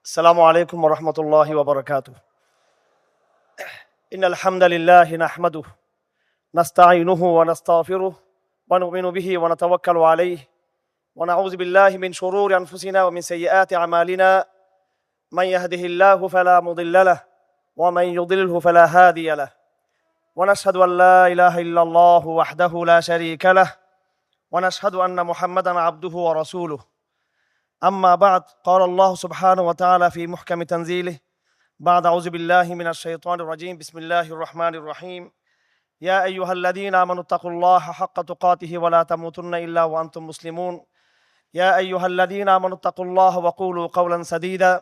السلام عليكم ورحمة الله وبركاته. إن الحمد لله نحمده نستعينه ونستغفره ونؤمن به ونتوكل عليه ونعوذ بالله من شرور أنفسنا ومن سيئات أعمالنا. من يهده الله فلا مضل له ومن يضلله فلا هادي له، ونشهد أن لا إله إلا الله وحده لا شريك له، ونشهد أن محمدا عبده ورسوله. أما بعد، قال الله سبحانه وتعالى في محكم تنزيله بعد أعوذ بالله من الشيطان الرجيم. بسم الله الرحمن الرحيم. يا أيها الذين آمنوا اتقوا الله حق تقاته ولا تموتن إلا وأنتم مسلمون. يا أيها الذين آمنوا اتقوا الله وقولوا قولا سديدا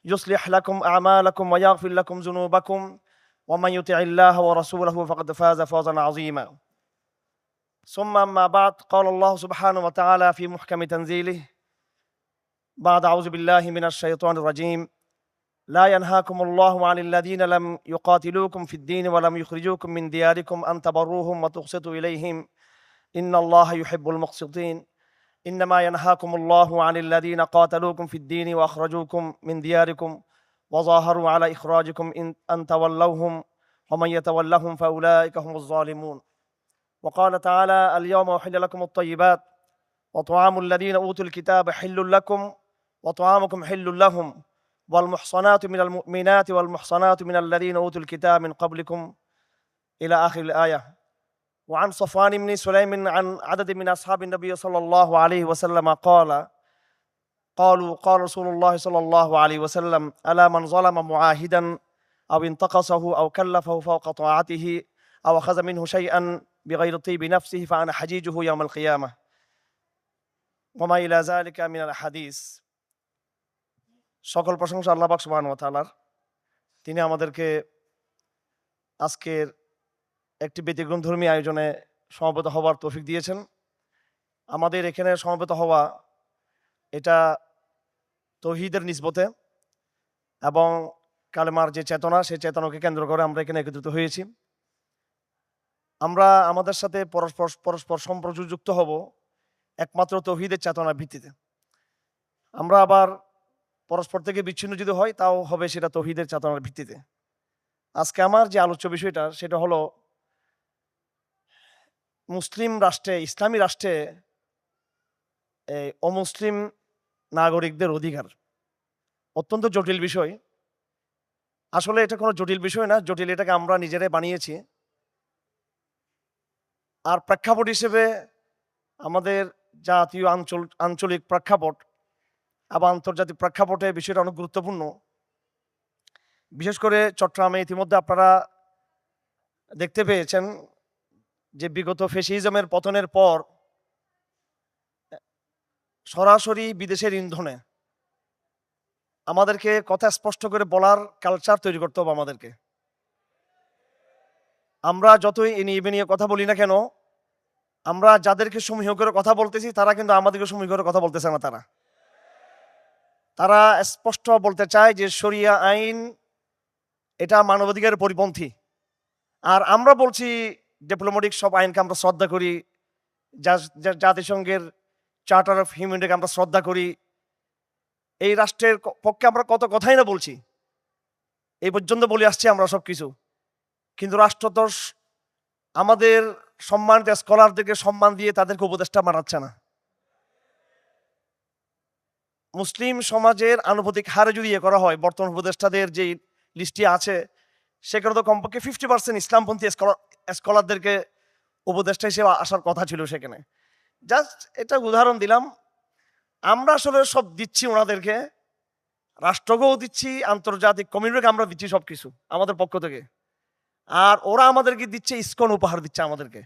يصلح لكم أعمالكم ويغفر لكم ذنوبكم ومن يطع الله ورسوله فقد فاز فوزا عظيما. ثم أما بعد، قال الله سبحانه وتعالى في محكم تنزيله بعد أعوذ بالله من الشيطان الرجيم. لا ينهاكم الله عن الذين لم يقاتلوكم في الدين ولم يخرجوكم من دياركم أن تبروهم وتقسطوا إليهم إن الله يحب المقسطين. إنما ينهاكم الله عن الذين قاتلوكم في الدين وأخرجوكم من دياركم وظاهروا على إخراجكم أن تولوهم ومن يتولهم فأولئك هم الظالمون. وقال تعالى: اليوم أحل لكم الطيبات وطعام الذين أوتوا الكتاب حل لكم وطعامكم حل لهم والمحصنات من المؤمنات والمحصنات من الذين أوتوا الكتاب من قبلكم إلى آخر الآية. وعن صفوان بن سليم عن عدد من أصحاب النبي صلى الله عليه وسلم قال رسول الله صلى الله عليه وسلم: ألا من ظلم معاهدا أو انتقصه أو كلفه فوق طاعته أو أخذ منه شيئا بغير طيب نفسه فأنا حجيجه يوم القيامة وما إلى ذلك من الحديث। সকল প্রশংসা আল্লাহ পাক সুবহানাহু ওয়া তাআলার। তিনি আমাদেরকে আজকের একটি ব্যতিক্রমধর্মী আয়োজনে সমবেত হওয়ার তৌফিক দিয়েছেন। আমাদের এখানে সমবেত হওয়া এটা তৌহিদের নিসবতে এবং কালেমার যে চেতনা, সেই চেতনাকে কেন্দ্র করে আমরা এখানে একত্রিত হয়েছি। আমরা আমাদের সাথে পরস্পর সম্পর্কযুক্ত হব একমাত্র তৌহিদের চেতনার ভিত্তিতে। আমরা আবার পরস্পর থেকে বিচ্ছিন্ন যদি হয় তাও হবে সেটা তৌহিদের চেতনার ভিত্তিতে। আজকে আমার যে আলোচ্য বিষয়টা সেটা হলো মুসলিম রাষ্ট্রে, ইসলামী রাষ্ট্রে অমুসলিম নাগরিকদের অধিকার। অত্যন্ত জটিল বিষয়। আসলে এটা কোনো জটিল বিষয় না, জটিল এটাকে আমরা নিজেরাই বানিয়েছি। আর প্রেক্ষাপট হিসেবে আমাদের জাতীয় আঞ্চলিক প্রেক্ষাপট এবং আন্তর্জাতিক প্রেক্ষাপটে বিষয়টা অনেক গুরুত্বপূর্ণ। বিশেষ করে চট্টগ্রামে ইতিমধ্যে আপনারা দেখতে পেয়েছেন যে বিগত ফ্যাসিজমের পতনের পর সরাসরি বিদেশের ইন্ধনে আমাদেরকে কথা স্পষ্ট করে বলার কালচার তৈরি করতে হবে আমাদেরকে। আমরা যতই এ নিয়ে কথা বলি না কেন, আমরা যাদেরকে সমীহ করে কথা বলতেছি তারা কিন্তু আমাদেরকে সমীহ করে কথা বলতেছে না। তারা স্পষ্ট বলতে চায় যে শরিয়া আইন এটা মানবাধিকারের পরিপন্থী। আর আমরা বলছি ডিপ্লোম্যাটিক সব আইনকে আমরা শ্রদ্ধা করি, জাতিসংঘের চার্টার অফ হিউম্যান রাইটকে আমরা শ্রদ্ধা করি। এই রাষ্ট্রের পক্ষে আমরা কত কথাই না বলছি, এই পর্যন্ত বলে আসছি আমরা সব কিছু। কিন্তু রাষ্ট্র তো আমাদের সম্মানিত স্কলারদেরকে সম্মান দিয়ে তাদেরকে উপদেষ্টা বানাচ্ছে না। মুসলিম সমাজের আনুপাতিক হারে যদি করা হয়, বর্তমান উপদেষ্টাদের যে লিস্টটি আছে সেখানে তো কমপক্ষে 50% ইসলামপন্থী স্কলারদেরকে উপদেষ্টা হিসেবে আসার কথা ছিল সেখানে। জাস্ট এটা উদাহরণ দিলাম। আমরা আসলে সব দিচ্ছি ওনাদেরকে, রাষ্ট্রকেও দিচ্ছি, আন্তর্জাতিক কমিউনিটিকে আমরা দিচ্ছি সব কিছু আমাদের পক্ষ থেকে। আর ওরা আমাদেরকে দিচ্ছে ইসকন উপহার দিচ্ছে আমাদেরকে।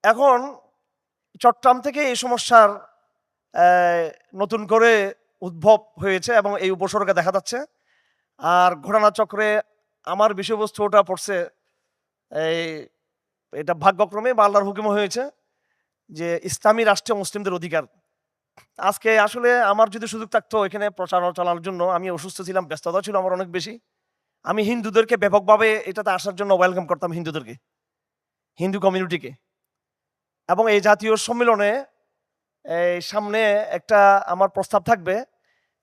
এখন চট্টগ্রাম থেকে এই সমস্যার নতুন করে উদ্ভব হয়েছে এবং এই উপসর্গটা দেখা যাচ্ছে। আর ঘটনাচক্রে আমার বিষয়বস্তু ওটা পড়ছে, এটা ভাগ্যক্রমে বা আল্লাহর হুকুমে হয়েছে যে ইসলামী রাষ্ট্রে মুসলিমদের অধিকার। আজকে আসলে আমার যদি সুযোগ থাকতো এখানে প্রচারণা চালানোর জন্য, আমি অসুস্থ ছিলাম, ব্যস্ততা ছিল আমার অনেক বেশি, আমি হিন্দুদেরকে ব্যাপকভাবে এটাতে আসার জন্য ওয়েলকাম করতাম, হিন্দু কমিউনিটিকে। এবং এই জাতীয় সম্মেলনে এই সামনে একটা আমার প্রস্তাব থাকবে,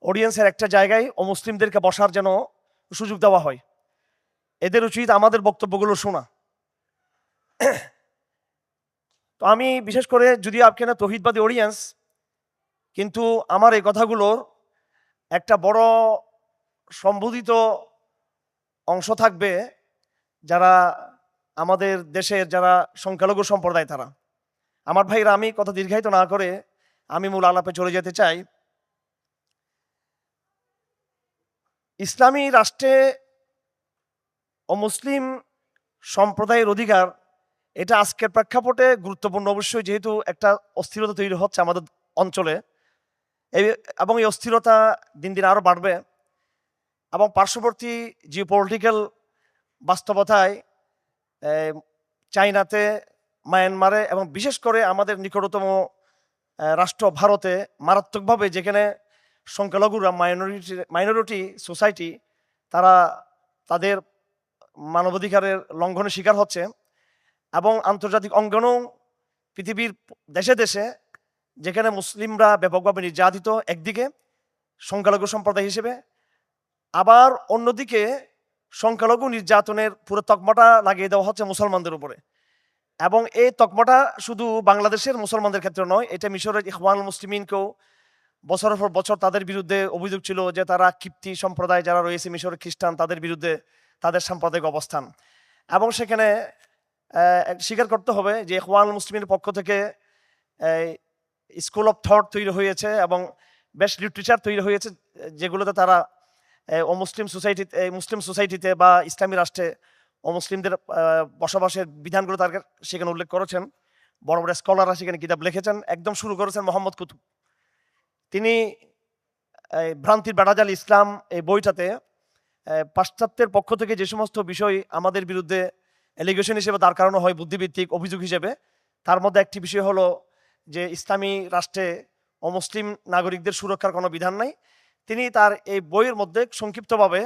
অডিয়েন্সের একটা জায়গায় অমুসলিমদেরকে বসার যেন সুযোগ দেওয়া হয়। এদের উচিত আমাদের বক্তব্যগুলো শোনা। তো আমি বিশেষ করে, যদি আপনারা তৌহিদবাদী অডিয়েন্স, কিন্তু আমার এই কথাগুলোর একটা বড় সম্বোধিত অংশ থাকবে যারা আমাদের দেশের যারা সংখ্যালঘু সম্প্রদায় তারা। আমার ভাইরা, আমি কথা দীর্ঘায়িত না করে আমি মূল আলাপে চলে যেতে চাই। ইসলামী রাষ্ট্রে অমুসলিম সম্প্রদায়ের অধিকার, এটা আজকের প্রেক্ষাপটে গুরুত্বপূর্ণ অবশ্যই, যেহেতু একটা অস্থিরতা তৈরি হচ্ছে আমাদের অঞ্চলে, এবং এই অস্থিরতা দিন দিন আরও বাড়বে। এবং পার্শ্ববর্তী জিওপলিটিক্যাল বাস্তবতায় চায়নাতে, মায়ানমারে এবং বিশেষ করে আমাদের নিকটতম রাষ্ট্র ভারতে মারাত্মকভাবে, যেখানে সংখ্যালঘুরা মাইনরিটি সোসাইটি, তারা তাদের মানবাধিকারের লঙ্ঘনের শিকার হচ্ছে। এবং আন্তর্জাতিক অঙ্গনেও পৃথিবীর দেশে দেশে যেখানে মুসলিমরা ব্যাপকভাবে নির্যাতিত একদিকে সংখ্যালঘু সম্প্রদায় হিসেবে, আবার অন্যদিকে সংখ্যালঘু নির্যাতনের পুরো তকমাটা লাগিয়ে দেওয়া হচ্ছে মুসলমানদের উপরে। এবং এই তকমাটা শুধু বাংলাদেশের মুসলমানদের ক্ষেত্রে নয়, এটা মিশরের ইখওয়ানুল মুসলিমিনকেও বছরের পর বছর তাদের বিরুদ্ধে অভিযোগ ছিল যে তারা কিপ্তি সম্প্রদায় যারা রয়েছে মিশরের খ্রিস্টান, তাদের বিরুদ্ধে তাদের সাম্প্রদায়িক অবস্থান। এবং সেখানে স্বীকার করতে হবে যে ইখওয়ানুল মুসলিমিনের পক্ষ থেকে স্কুল অফ থট তৈরি হয়েছে এবং বেশ লিটারেচার তৈরি হয়েছে, যেগুলোতে তারা মুসলিম সোসাইটিতে বা ইসলামী রাষ্ট্রে অমুসলিমদের বসবাসের বিধানগুলো তার সেখানে উল্লেখ করেছেন। বড় বড় স্কলাররা সেখানে কিতাব লিখেছেন। একদম শুরু করেছেন মোহাম্মদ কুতুব। তিনি ভ্রান্তির বেড়াজাল ইসলাম এই বইটাতে পাশ্চাত্যের পক্ষ থেকে যে সমস্ত বিষয় আমাদের বিরুদ্ধে এলিগেশন হিসেবে দাঁড় করানো হয়, বুদ্ধিভিত্তিক অভিযোগ হিসেবে, তার মধ্যে একটি বিষয় হলো যে ইসলামী রাষ্ট্রে অমুসলিম নাগরিকদের সুরক্ষার কোনো বিধান নাই। তিনি তার এই বইয়ের মধ্যে সংক্ষিপ্তভাবে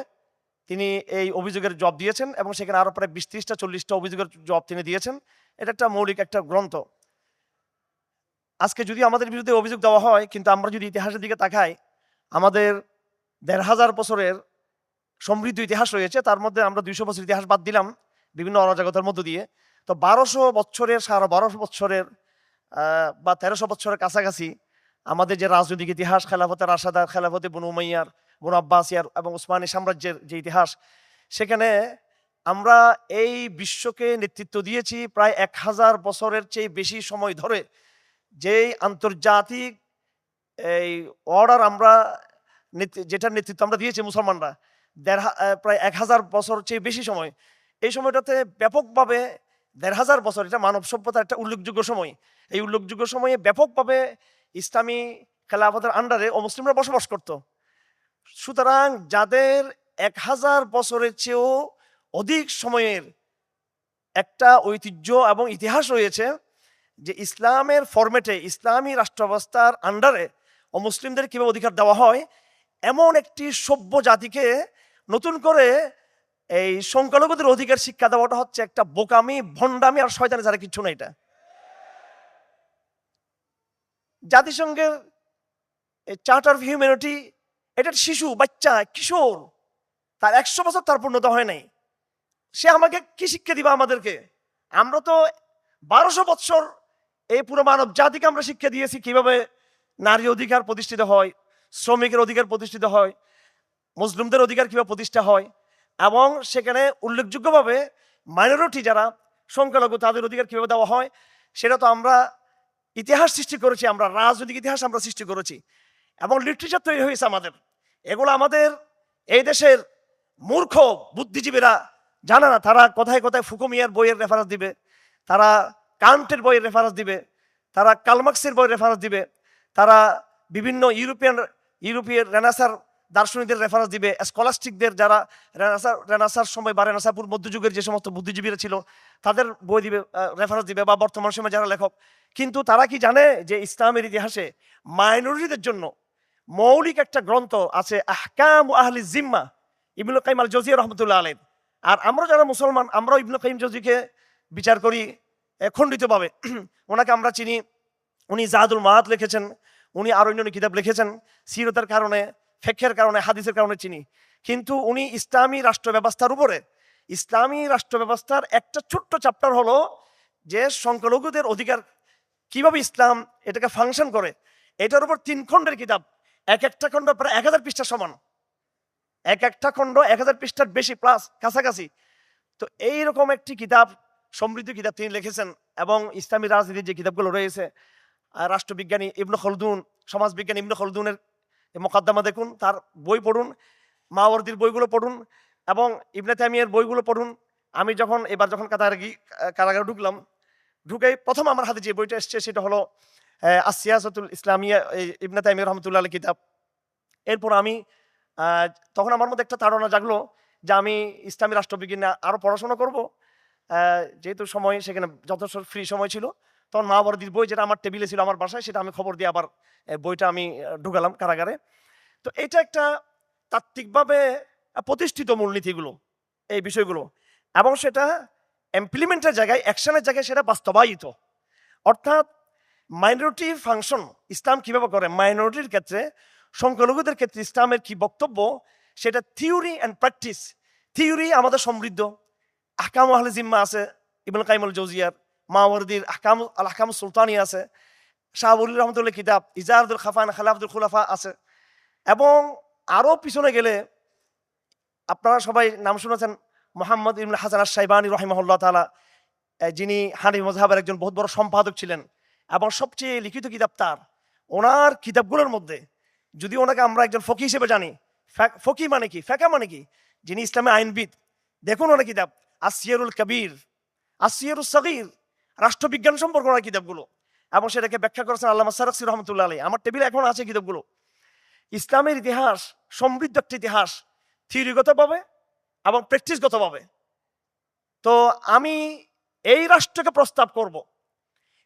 তিনি এই অভিযোগের জবাব দিয়েছেন এবং সেখানে আরও প্রায় 20-30টা 40টা অভিযোগের জবাব তিনি দিয়েছেন। এটা একটা মৌলিক একটা গ্রন্থ। আজকে যদি আমাদের বিরুদ্ধে অভিযোগ দেওয়া হয়, কিন্তু আমরা যদি ইতিহাসের দিকে তাকাই, আমাদের 1500 বছরের সমৃদ্ধ ইতিহাস রয়েছে। তার মধ্যে আমরা 200 বছর ইতিহাস বাদ দিলাম বিভিন্ন অরাজকতার মধ্য দিয়ে। তো 1200 বছরের, 12.5 বছরের বা 1300 বছরের কাছাকাছি আমাদের যে রাজনৈতিক ইতিহাস, খেলাফতে রাশাদার, খেলাফতে বনু উমাইয়ার, বনু আব্বাসিয়ার এবং উসমানী সাম্রাজ্যের যে ইতিহাস, সেখানে আমরা এই বিশ্বকে নেতৃত্ব দিয়েছি প্রায় 1000 বছরের চেয়ে বেশি সময় ধরে। যেই আন্তর্জাতিক এই অর্ডার আমরা যেটার নেতৃত্ব আমরা দিয়েছি মুসলমানরা, প্রায় 1000 বছর চেয়ে বেশি সময়, এই সময়টাতে ব্যাপকভাবে 1500 বছর, এটা মানব সভ্যতার একটা উল্লেখযোগ্য সময়। এই উল্লেখযোগ্য সময়ে ব্যাপকভাবে ইসলামী খেলাফতের আন্ডারে অমুসলিমরা বসবাস করত। সুতরাং যাদের 1000 বছরের চেয়েও অধিক সময়ের একটা ঐতিহ্য এবং ইতিহাস রয়েছে, যে ইসলামের ফরম্যাটে, ইসলামী রাষ্ট্র ব্যবস্থার আন্ডারে অমুসলিমদের কীভাবে অধিকার দেওয়া হয়, এমন একটি সভ্য জাতিকে নতুন করে এই সংখ্যালঘুদের অধিকার শিক্ষা দেওয়াটা হচ্ছে একটা বোকামি, ভণ্ডামি আর শয়তানি ছাড়া কিছু না। এটা জাতিসংঘের চার্টার অফ হিউম্যানিটি, এটা শিশু, বাচ্চা, কিশোর, তার 100 বছর তার পূর্ণতা হয় নাই। সে আমাকে কি শিক্ষা দিবা আমাদেরকে? আমরা তো 1200 বছর এই পুরো মানব জাতিকে আমরা শিক্ষা দিয়েছি কিভাবে নারী অধিকার প্রতিষ্ঠিত হয়, শ্রমিকের অধিকার প্রতিষ্ঠিত হয়, মুসলিমদের অধিকার কিভাবে প্রতিষ্ঠা হয়, এবং সেখানে উল্লেখযোগ্যভাবে মাইনরিটি যারা সংখ্যালঘু তাদের অধিকার কিভাবে দেওয়া হয়, সেটা তো আমরা ইতিহাস সৃষ্টি করেছি, আমরা রাজনৈতিক ইতিহাস আমরা সৃষ্টি করেছি এবং লিটারেচার তৈরি হয়েছে আমাদের। এগুলো আমাদের এই দেশের মূর্খ বুদ্ধিজীবীরা জানে না। তারা কোথায় কোথায় ফুকুমিয়ার বইয়ের রেফারেন্স দিবে, তারা কান্টের বইয়ের রেফারেন্স দিবে, তারা কালমার্ক্সের বইয়ের রেফারেন্স দিবে, তারা বিভিন্ন ইউরোপীয় রেনেসার দার্শনিকদের রেফারেন্স দিবে, স্কলাস্টিকদের যারা রেনেসার সময় বা রেনেসাপুর মধ্যযুগের যে সমস্ত বুদ্ধিজীবীরা ছিল তাদের বই দিবে, রেফারেন্স দিবে, বা বর্তমান সময়ে যারা লেখক। কিন্তু তারা কি জানে যে ইসলামের ইতিহাসে মাইনরিটিদের জন্য মৌলিক একটা গ্রন্থ আছে, আহকাম আহলি জিম্মা, ইবনুল কাইয়িম আল জাওজিয়্যিহ রাহমাতুল্লাহ আলাইহি। আর আমরা যারা মুসলমান, আমরাও ইবনুল কাইয়িম জাওজিকে বিচার করি খণ্ডিতভাবে। ওনাকে আমরা চিনি উনি জাদুল মাহাত লিখেছেন, উনি আরো অন্যান্য কিতাব লিখেছেন সিরতের কারণে, ফিকহের কারণে, হাদিসের কারণে চিনি। কিন্তু উনি ইসলামী রাষ্ট্র ব্যবস্থার উপরে, ইসলামী রাষ্ট্র ব্যবস্থার একটা ছোট্ট চ্যাপ্টার হলো যে সংখ্যালঘুদের অধিকার কিভাবে ইসলাম এটাকে ফাংশন করে, এটার উপর 3 খণ্ডের কিতাব। এক একটা খণ্ড প্রায় 1000 পৃষ্ঠার সমান, এক একটা খণ্ড 1000 পৃষ্ঠার বেশি প্লাস কাছাকাছি। তো এইরকম একটি কিতাব, সমৃদ্ধ কিতাব তিনি লিখেছেন। এবং ইসলামী রাজনীতির যে কিতাবগুলো রয়েছে, রাষ্ট্রবিজ্ঞানী ইবনে খলদুন, সমাজবিজ্ঞানী ইবনে খলদুনের মোকদ্দমা দেখুন, তার বই পড়ুন, মাওয়ার্দির বইগুলো পড়ুন, এবং ইবনে তাইমিয়ার বইগুলো পড়ুন। আমি এবার যখন কারাগারে ঢুকলাম, ঢুকে প্রথম আমার হাতে যে বইটা এসছে সেটা হলো আসিয়াসাতুল ইসলামিয়া, ইবনে তাইমিয়া রহমতুল্লাহ আলাইহির কিতাব। এরপর আমি তখন আমার মধ্যে একটা ধারণা জাগলো যে আমি ইসলামী রাষ্ট্রবিজ্ঞানে আরো পড়াশোনা করব। যেহেতু সময় সেখানে যথেষ্ট ফ্রি সময় ছিল, তখন মাওয়ার্দির বই যেটা আমার টেবিলে ছিল আমার বাসায়, সেটা আমি খবর দিয়ে আবার বইটা আমি ঢুকালাম কারাগারে। তো এটা একটা তাত্ত্বিকভাবে প্রতিষ্ঠিত মূলনীতিগুলো, এই বিষয়গুলো, এবং সেটা ইমপ্লিমেন্টের জায়গায়, অ্যাকশনের জায়গায় সেটা বাস্তবায়িত। অর্থাৎ মাইনরিটি ফাংশন ইসলাম কিভাবে করে, মাইনরিটির ক্ষেত্রে, সংখ্যালঘুদের ক্ষেত্রে ইসলামের কি বক্তব্য, সেটা থিওরি অ্যান্ড প্র্যাকটিস। থিওরি আমাদের সমৃদ্ধ, আহকাম আহলে জিম্মা আছে ইবনে কাইয়িম আল জাওজিয়ার, মাওয়ার্দির আহকাম সুলতানি আছে, শাহ ওলি রহমতুল্লাহ কিতাব ইজারাতুল খাফান খালাফাতুল খুলাফা আছে। এবং আরো পিছনে গেলে আপনারা সবাই নাম শুনেছেন মুহাম্মদ ইবনে হাসান আশ-শাইবানী রাহিমাহুল্লাহ তাআলা, যিনি হানাফি মাযহাবের একজন বহুত বড় সম্পাদক ছিলেন এবং সবচেয়ে লিখিত কিতাব তার। ওনার কিতাবগুলোর মধ্যে, যদি ওনাকে আমরা একজন ফকি হিসেবে জানি, ফকি মানে কি, ফেকা মানে কি, যিনি ইসলামে আইনবিদ, দেখুন ওনার কিতাব আসিয়ারুল কবির, আসিয়ারুস সগীর, রাষ্ট্রবিজ্ঞান সম্পর্কে ওনার কিতাবগুলো, এবং সেটাকে ব্যাখ্যা করেছেন আল্লামা সারাকসি রহমতুল্লাহ আলাইহি। আমার টেবিলে এখন আছে কিতাবগুলো। ইসলামের ইতিহাস সমৃদ্ধ একটা ইতিহাস, থিওরিগতভাবে এবং প্র্যাকটিসগতভাবে। তো আমি এই রাষ্ট্রকে প্রস্তাব করব,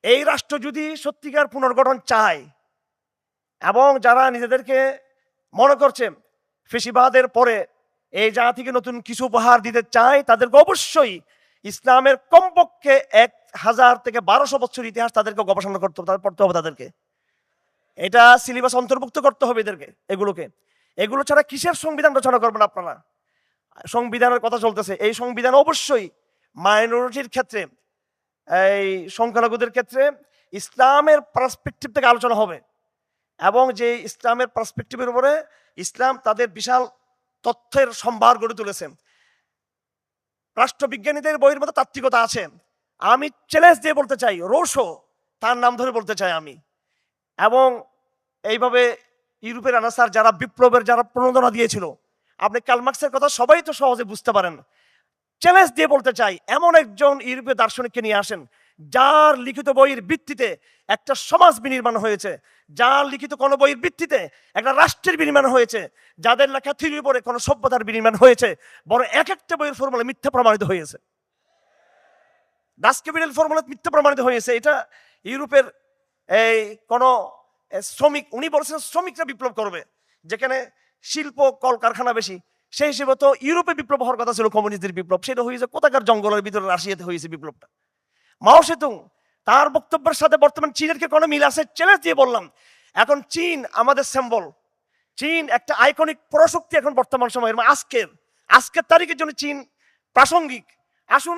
এই রাষ্ট্র যদি সত্যিকার পুনর্গঠন চায়, এবং যারা নিজেদেরকে মনে করছে ফেসিবাদের পরে এই জাতিকে নতুন কিছু উপহার দিতে চায়, তাদেরকে অবশ্যই ইসলামের কমপক্ষে 1000 থেকে 1200 বছর ইতিহাস তাদেরকে গবেষণা করতে হবে, তাদের পড়তে হবে, তাদেরকে এটা সিলেবাস অন্তর্ভুক্ত করতে হবে এদেরকে। এগুলো ছাড়া কিসের সংবিধান রচনা করবেন আপনারা? সংবিধানের কথা চলতেছে, এই সংবিধান অবশ্যই মাইনরিটির ক্ষেত্রে, এই সংখ্যালঘুদের ক্ষেত্রে ইসলামের পার্সপেক্টিভ থেকে আলোচনা হবে, এবং যে ইসলামের পার্সপেক্টিভের উপরে ইসলাম তাদের বিশাল তথ্যের সম্ভার গড়ে তুলেছে। রাষ্ট্রবিজ্ঞানীদের বইয়ের মধ্যে তাত্ত্বিকতা আছে। আমি চ্যালেঞ্জ দিয়ে বলতে চাই, রোশো তার নাম ধরে বলতে চাই আমি, এবং এইভাবে ইউরোপের আনাসার যারা বিপ্লবের যারা প্রণোদনা দিয়েছিল, আপনি কার্ল মার্কসের কথা সবাই তো সহজে বুঝতে পারেন। চ্যালেঞ্জ দিয়ে বলতে চাই, এমন একজন ইউরোপীয় দার্শনিককে নিয়ে আসেন যার লিখিত বইয়ের ভিত্তিতে একটা সমাজ বিনির্মাণ হয়েছে, যার লিখিত কোনো বইয়ের ভিত্তিতে একটা রাষ্ট্রের বিনির্মাণ হয়েছে, যাদের লেখা থিওরির উপরে কোনো সভ্যতার বিনির্মাণ হয়েছে, বড় এক একটা বইয়ের ফর্মুলা মিথ্যা প্রমাণিত হয়েছে। ডাস্কেবিনের ফর্মুলা মিথ্যা প্রমাণিত হয়েছে। এটা ইউরোপের এই কোন শ্রমিক, উনি বলছেন শ্রমিকরা বিপ্লব করবে, যেখানে শিল্প কলকারখানা বেশি, সেই হিসেবে তো ইউরোপে বিপ্লব হওয়ার কথা ছিল, কমিউনিস্টদের বিপ্লব, সেটা হয়েছে কোথাকার জঙ্গলের ভিতরে রাশিয়াতে হয়েছে বিপ্লবটা। মাও সেতুং তার বক্তব্যের সাথে বর্তমান চীনের কি কোনো মিল আছে? চ্যালেঞ্জ দিয়ে বললাম। এখন চীন আমাদের সিম্বল, চীন একটা আইকনিক পরাশক্তি এখন বর্তমান সময়ের, আজকের তারিখের জন্য চীন প্রাসঙ্গিক। আসুন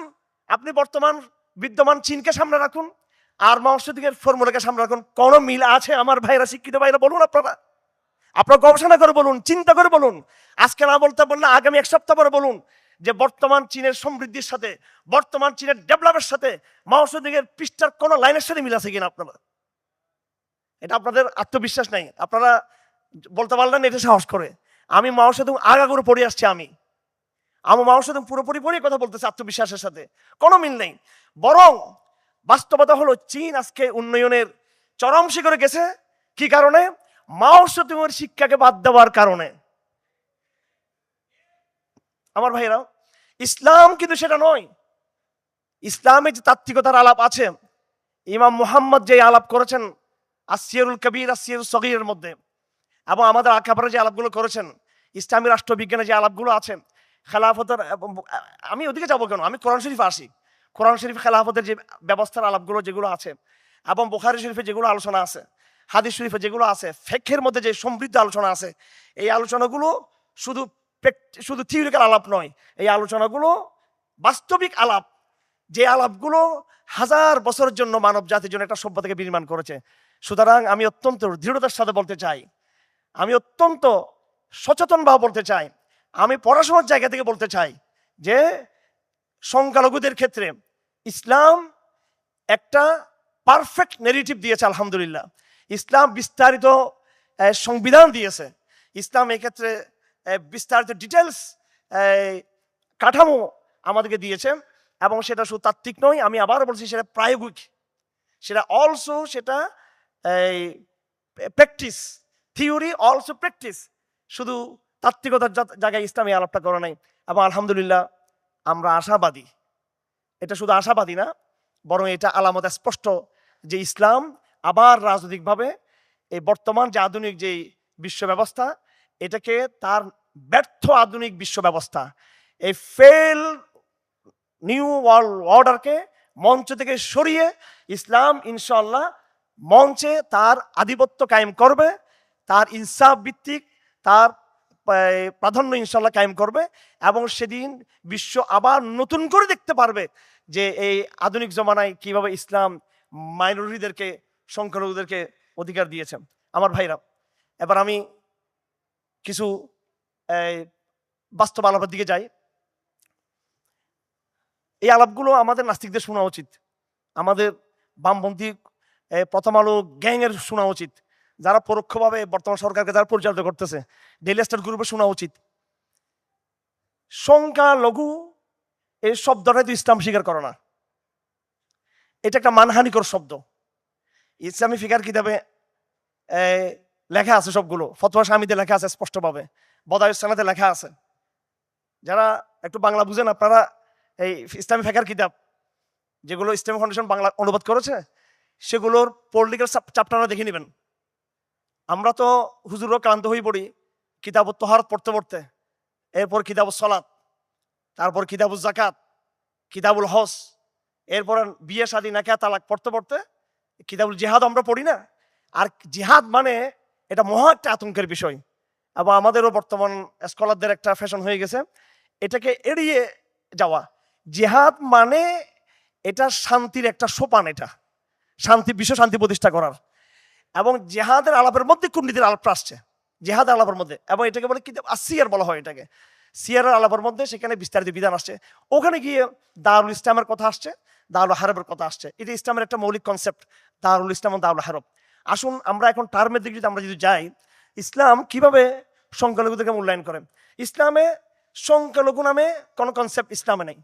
আপনি বর্তমান বিদ্যমান চীনকে সামনে রাখুন আর মাও সেতুংয়ের ফর্মুলাকে সামনে রাখুন, কোনো মিল আছে? আমার ভাইরা, শিক্ষিত ভাইরা বলুন, আপনারা গবেষণা করে বলুন, চিন্তা করে বলুন। আজকে না বলতে বললে আগামী 1 সপ্তাহ পরে বলুন যে বর্তমান চীনের সমৃদ্ধির সাথে, বর্তমান চীনের ডেভেলপের সাথে মাও সেতুংয়ের পৃষ্ঠার কোন লাইনের সাথে মিল আছে কিনা আপনারা? এটা আপনাদের আত্মবিশ্বাস নাই, আপনারা বলতে পারলেন এটা সাহস করে। আমি মাও সেতুং আগা করে পড়ে আসছি, আমি মাও সেতুং পুরোপুরি পড়ে কথা বলতেছে আত্মবিশ্বাসের সাথে, কোনো মিল নেই। বরং বাস্তবতা হলো চীন আজকে উন্নয়নের চরম শিখরে গেছে। কি কারণে? মাও সেতুংয়ের শিক্ষাকে বাদ দেওয়ার কারণে। আমার ভাইরা, ইসলাম কিন্তু সেটা নয়। ইসলামে যে তাত্ত্বিকতার আলাপ আছে, ইমাম মুহাম্মদ যে আলাপ করেছেন আসিয়ারুল কবির, আসিয়ারুল সগীরের মধ্যে, এবং আমাদের আকাবারে যে আলাপগুলো করেছেন, ইসলামী রাষ্ট্রবিজ্ঞানে যে আলাপগুলো আছে, খেলাফতের, আমি ওদিকে যাবো কেন, আমি কোরআন শরীফ আসি। কোরআন শরীফ খেলাফতের যে ব্যবস্থার আলাপগুলো যেগুলো আছে, এবং বুখারী শরীফে যেগুলো আলোচনা আছে, হাদিস শরীফে যেগুলো আছে, ফিকহের মধ্যে যে সমৃদ্ধ আলোচনা আছে, এই আলোচনাগুলো শুধু শুধু থিওরিক্যাল আলাপ নয়, এই আলোচনাগুলো বাস্তবিক আলাপ, যে আলাপগুলো হাজার বছরের জন্য মানব জাতির জন্য একটা সভ্যতাকে বিনির্মাণ করেছে। সুতরাং আমি অত্যন্ত দৃঢ়তার সাথে বলতে চাই, আমি অত্যন্ত সচেতনভাবে বলতে চাই, আমি পড়াশোনার জায়গা থেকে বলতে চাই যে সংখ্যালঘুদের ক্ষেত্রে ইসলাম একটা পারফেক্ট নেরেটিভ দিয়েছে। আলহামদুলিল্লাহ, ইসলাম বিস্তারিত সংবিধান দিয়েছে, ইসলাম এক্ষেত্রে বিস্তারিত ডিটেলস কাঠামো আমাদেরকে দিয়েছে, এবং সেটা শুধু তাত্ত্বিক নয়, আমি আবার বলছি সেটা প্রায়োগিক, সেটা অলসো সেটা প্র্যাকটিস, থিওরি অলসো প্র্যাকটিস, শুধু তাত্ত্বিকতার জায়গায় ইসলাম এই আলাপটা করে নাই। এবং আলহামদুলিল্লাহ আমরা আশাবাদী, এটা শুধু আশাবাদী না, বরং এটা আলামত স্পষ্ট যে ইসলাম আবার রাজনৈতিকভাবে এই বর্তমান যে আধুনিক যে বিশ্ব ব্যবস্থা, এটাকে তার ব্যর্থ আধুনিক বিশ্ব ব্যবস্থা, এই ফেল নিউ ওয়ার্ল্ড অর্ডারকে মঞ্চ থেকে সরিয়ে ইসলাম ইনশাআল্লাহ মঞ্চে তার আধিপত্য কায়েম করবে, তার ইনসাফ ভিত্তিক তার প্রাধান্য ইনশাআল্লাহ কায়েম করবে, এবং সেদিন বিশ্ব আবার নতুন করে দেখতে পারবে যে এই আধুনিক জমানায় কিভাবে ইসলাম মাইনরিটিদেরকে, সংখ্যালঘুদেরকে অধিকার দিয়েছে। আমার ভাইরা, এবার আমি কিছু বাস্তব আলাপের দিকে যাই। এই আলাপগুলো আমাদের নাস্তিকদের শোনা উচিত, আমাদের বামপন্থী প্রথম আলো গ্যাংয়ের শোনা উচিত, যারা পরোক্ষভাবে বর্তমান সরকারকে যারা পরিচালিত করতেছে, ডেইলি স্টার গ্রুপে শোনা উচিত। সংখ্যালঘু এই শব্দটাই তো ইসলাম স্বীকার করে না, এটা একটা মানহানিকর শব্দ। ইসলামী ফিকার কিতাবে লেখা আছে, সবগুলো ফতোয়া স্বামীতে লেখা আছে স্পষ্টভাবে, বদায়ুস সানাতে লেখা আছে। যারা একটু বাংলা বুঝেন আপনারা এই ইসলামী ফিকার কিতাব যেগুলো ইসলামী ফাউন্ডেশন বাংলা অনুবাদ করেছে, সেগুলোর পলিটিক্যাল চ্যাপ্টারটা দেখে নেবেন। আমরা তো হুজুরও ক্লান্ত হয়ে পড়ি কিতাবুত তাহারাত পড়তে পড়তে, এরপর কিতাবুস সালাত, তারপর কিতাবুজ যাকাত, কিতাবুল হজ, এরপর বিয়ে শাদী নাকাহ তালাক পড়তে পড়তে কিতাবুল জিহাদ আমরা পড়ি না। আর জিহাদ মানে এটা মহা একটা আতঙ্কের বিষয়, এবং আমাদেরও বর্তমান স্কলারদের একটা ফ্যাশন হয়ে গেছে এটাকে এড়িয়ে যাওয়া। জিহাদ মানে এটা শান্তির একটা সোপান, এটা শান্তি, বিশ্ব শান্তি প্রতিষ্ঠা করার, এবং জিহাদের আলাপের মধ্যে কূটনীতির আলাপটা আসছে, জিহাদের আলাপের মধ্যে, এবং এটাকে বলে কিতাব আসিয়ার বলা হয় এটাকে, সিয়ারের আলাপের মধ্যে সেখানে বিস্তারিত বিধান আসছে। ওখানে গিয়ে দারুল ইসলামের কথা আসছে, দারুল হারবের কথা আসছে। এটা ইসলামের একটা মৌলিক কনসেপ্ট, দারুল ইসলাম ও দারুল হারব। আসুন আমরা এখন টার্মের দিকে যদি আমরা যদি যাই, ইসলাম কিভাবে সংখ্যালঘুদেরকে মূল্যায়ন করে। ইসলামে সংখ্যালঘু নামে কোনো কনসেপ্ট ইসলামে নেই।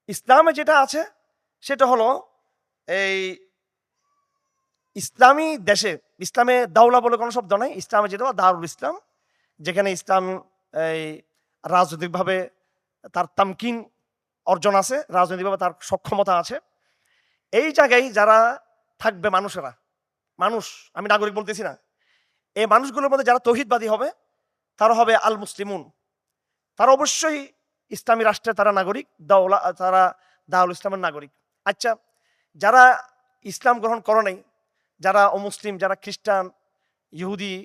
ইসলামে যেটা আছে সেটা হলো এই ইসলামী দেশে, ইসলামে দাওলা বলে কোনো শব্দ নাই, ইসলামে যেটা দারুল ইসলাম, যেখানে ইসলাম এই রাজনৈতিকভাবে তার তামকিন অর্জন আছে, রাজনৈতিকভাবে তার সক্ষমতা আছে। এই জায়গায় যারা থাকবে মানুষেরা, মানুষ, আমি নাগরিক বলতেছি না, এই মানুষগুলোর মধ্যে যারা তৌহিদবাদী হবে তারা হবে আল মুসলিমুন, তারা অবশ্যই ইসলামী রাষ্ট্রের তারা নাগরিক, তারা দারুল ইসলামের নাগরিক। আচ্ছা, যারা ইসলাম গ্রহণ করে নাই, যারা অমুসলিম, যারা খ্রিস্টান, ইহুদি,